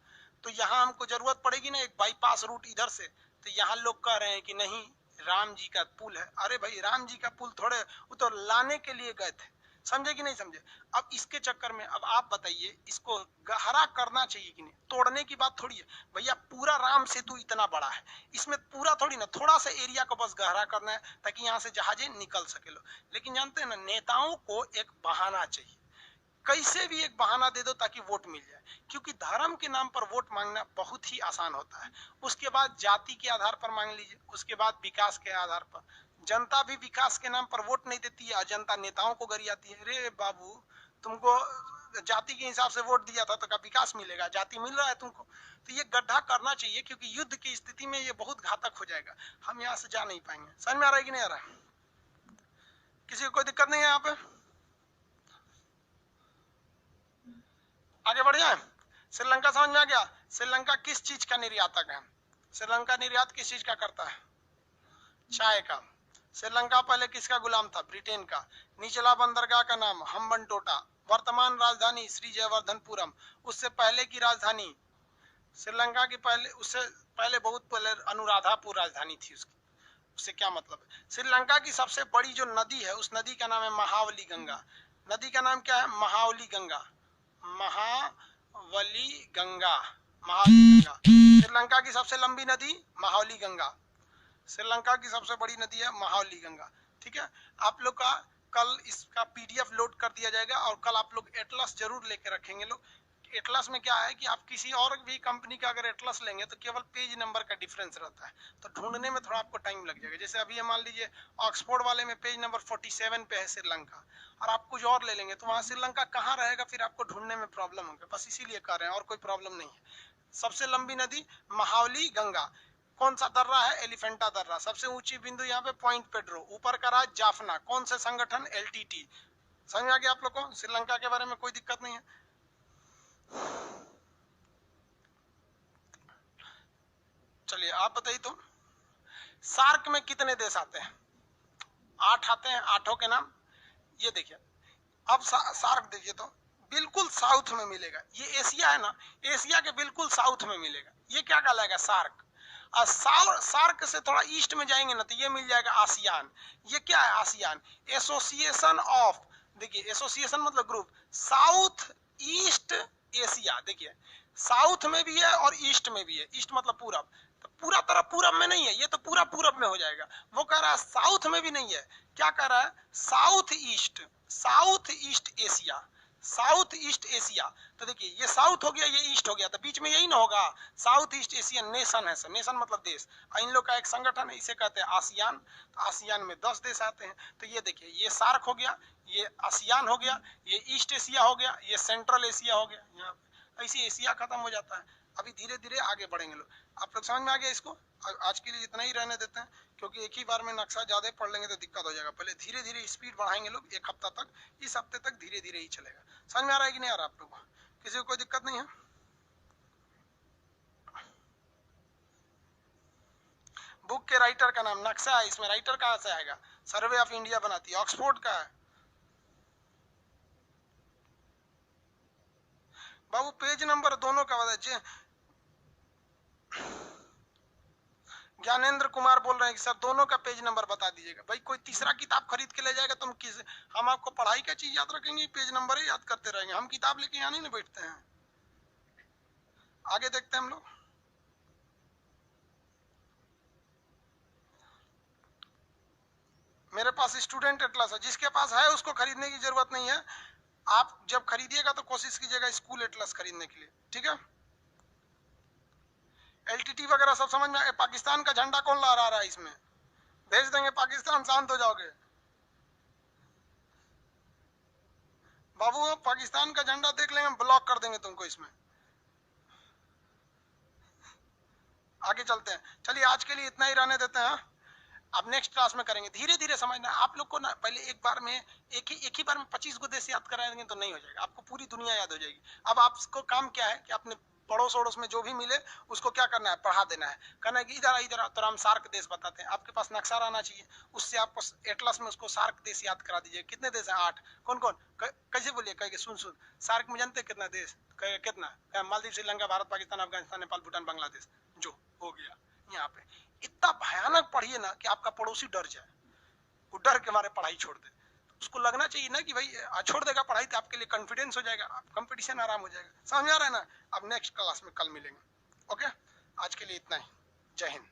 तो यहाँ हमको जरूरत पड़ेगी ना एक बाईपास रूट इधर से। तो यहाँ लोग कह रहे हैं कि नहीं, राम जी का पुल है। अरे भाई, राम जी का पुल थोड़े, वो तो लाने के लिए गए थे। समझे कि नहीं समझे? अब इसके चक्कर में अब आप बताइए, इसको गहरा करना चाहिए कि नहीं? तोड़ने की बात थोड़ी है भैया, पूरा राम सेतु इतना बड़ा है, इसमें पूरा थोड़ी ना, थोड़ा सा एरिया को बस गहरा करना है ताकि यहाँ से जहाजें निकल सके लो। लेकिन जानते हैं ना, नेताओं को एक बहाना चाहिए, कैसे भी एक बहाना दे दो ताकि वोट मिल जाए। क्योंकि धर्म के नाम पर वोट मांगना बहुत ही आसान होता है। उसके बाद जाति के आधार पर मांग लीजिए, उसके बाद विकास के आधार पर। जनता भी विकास के नाम पर वोट नहीं देती है और जनता नेताओं को गरियाती है। रे बाबू, तुमको जाति के हिसाब से वोट दिया था तो क्या विकास मिलेगा? जाति मिल रहा है तुमको। तो ये गड्ढा करना चाहिए, क्योंकि युद्ध की स्थिति में ये बहुत घातक हो जाएगा। हम यहाँ से जा नहीं पाएंगे। समझ में आ रहा है कि नहीं आ रहा है? किसी को कोई दिक्कत नहीं है यहाँ पे? आगे बढ़ जाए। श्रीलंका समझ में आ गया? श्रीलंका किस चीज का निर्यातक है? श्रीलंका निर्यात किस चीज का करता है? चाय का। श्रीलंका पहले किसका गुलाम था? ब्रिटेन का। निचला बंदरगाह का नाम हम्बनटोटा। वर्तमान राजधानी श्री जयवर्धनपुरम। उससे पहले की राजधानी श्रीलंका की उससे पहले बहुत पहले अनुराधापुर राजधानी थी उसकी। उससे क्या मतलब है? श्रीलंका की सबसे बड़ी जो नदी है, उस नदी का नाम है महावली गंगा। नदी का नाम क्या है? महावली गंगा। महावली गंगा। महावली गंगा श्रीलंका की सबसे लंबी नदी महावली गंगा। श्रीलंका की सबसे बड़ी नदी है महावली गंगा। ठीक है, आप लोग का कल इसका पीडीएफ लोड कर दिया जाएगा और कल आप लोग एटलस जरूर लेके रखेंगे लोग। एटलस में क्या है कि आप किसी और भी कंपनी का अगर एटलस लेंगे तो केवल पेज नंबर का डिफरेंस रहता है, तो ढूंढने में थोड़ा आपको टाइम लग जाएगा। जैसे अभी मान लीजिए ऑक्सफोर्ड वाले में पेज नंबर 47 पे है श्रीलंका, और आप कुछ और ले लेंगे तो वहां श्रीलंका कहाँ रहेगा, फिर आपको ढूंढने में प्रॉब्लम होगा। बस इसीलिए कर रहे हैं, और कोई प्रॉब्लम नहीं है। सबसे लंबी नदी महावली गंगा। कौन सा दर्रा है? एलिफेंटा दर्रा। सबसे ऊंची बिंदु यहाँ पे पॉइंट पेड्रो। ऊपर का राज जाफना। कौन से संगठन? एलटीटी। समझ आ गया आप लोग को? श्रीलंका के बारे में कोई दिक्कत नहीं है। चलिए आप बताइए तो, सार्क में कितने देश आते हैं? 8 आते हैं। 8 के नाम ये देखिए। अब सार्क देखिए तो बिल्कुल साउथ में मिलेगा। ये एशिया है ना, एशिया के बिल्कुल साउथ में मिलेगा। ये क्या कहलाएगा? सार्क। सार्क से थोड़ा ईस्ट में जाएंगे ना तो ये मिल जाएगा आसियान। ये क्या है? आसियान एसोसिएशन ऑफ, देखिए एसोसिएशन मतलब ग्रुप, साउथ ईस्ट एशिया। देखिए साउथ में भी है और ईस्ट में भी है। ईस्ट मतलब पूरब, तो पूरा तरफ पूरब में नहीं है, ये तो पूरा पूरब में हो जाएगा। वो कह रहा है साउथ में भी नहीं है। क्या कह रहा है? South east Asia. South east Asia. तो देखिए ये साउथ हो गया, ये ईस्ट हो गया, तो बीच में यही ना होगा। साउथ ईस्ट एशियन नेशन है सर। नेशन मतलब देश। इन लोग का एक संगठन है, इसे कहते हैं आसियान। तो आसियान में 10 देश आते हैं। तो ये देखिए, ये सार्क हो गया, ये आसियान हो गया, ये ईस्ट एशिया हो गया, ये सेंट्रल एशिया हो गया। यहाँ ऐसे एशिया खत्म हो जाता है। अभी धीरे धीरे आगे बढ़ेंगे लोग। आप लोग समझ में आ गया इसको? आज के लिए इतना ही रहने देते हैं, क्योंकि एक ही बार में नक्शा ज्यादा पढ़ लेंगे तो दिक्कत हो जाएगा। पहले धीरे धीरे स्पीड बढ़ाएंगे लोग, एक हफ्ता तक। इस हफ्ते तक धीरे धीरे ही चलेगा। समझ में आ रहा है कि नहीं आ रहा आप लोग को? किसी को कोई दिक्कत नहीं है? बुक के राइटर का नाम, नक्शा है इसमें, राइटर कहाँ से आएगा? सर्वे ऑफ इंडिया बनाती है, ऑक्सफोर्ड का है। बाबू पेज नंबर दोनों का बता। ज्ञानेंद्र कुमार बोल रहे हैं कि सर दोनों का पेज नंबर बता दीजिएगा। भाई कोई तीसरा किताब खरीद के ले जाएगा तो हम आपको पढ़ाई का चीज याद रखेंगे, पेज नंबर ही याद करते रहेंगे। हम किताब लेके यहाँ नहीं बैठते हैं। आगे देखते हैं हम लोग। मेरे पास स्टूडेंट एटलस है, जिसके पास है उसको खरीदने की जरूरत नहीं है। आप जब खरीदिएगा तो कोशिश कीजिएगा स्कूल एटलस खरीदने के लिए, ठीक है। एलटीटी वगैरह सब समझ में। पाकिस्तान का झंडा कौन लहरा रहा है इसमें? भेज देंगे पाकिस्तान, शांत हो जाओगे बाबू। पाकिस्तान का झंडा देख लेंगे, ब्लॉक कर देंगे तुमको इसमें। आगे चलते हैं, चलिए आज के लिए इतना ही रहने देते हैं। अब नेक्स्ट क्लास में करेंगे, धीरे धीरे समझना। आप लोग को ना पहले एक ही बार में 25 को देश याद कराएंगे तो नहीं हो जाएगा, आपको पूरी दुनिया याद हो जाएगी। अब आपको काम क्या है कि अपने पड़ोस वड़ोस में जो भी मिले उसको क्या करना है, पढ़ा देना है। कहना है कि इधर इधर तो हम सार्क देश बताते हैं। आपके पास नक्शा रहना चाहिए, उससे आपको एटलस में उसको सार्क देश याद करा दीजिए। कितने देश है? 8। कौन कौन? कैसे बोलिए? कह के सुन सार्क में जानते कितना देश? कितना? मालदीव, श्रीलंका, भारत, पाकिस्तान, अफगानिस्तान, नेपाल, भूटान, बांग्लादेश। जो हो गया यहाँ पे। इतना भयानक पढ़िए ना कि आपका पड़ोसी डर जाए, वो डर के हमारे पढ़ाई छोड़ दे। उसको लगना चाहिए ना कि भाई छोड़ देगा पढ़ाई तो आपके लिए कॉन्फिडेंस हो जाएगा, कंपटीशन आराम हो जाएगा। समझ आ रहा है ना? अब नेक्स्ट क्लास में कल मिलेंगे। ओके, आज के लिए इतना ही। जय हिंद।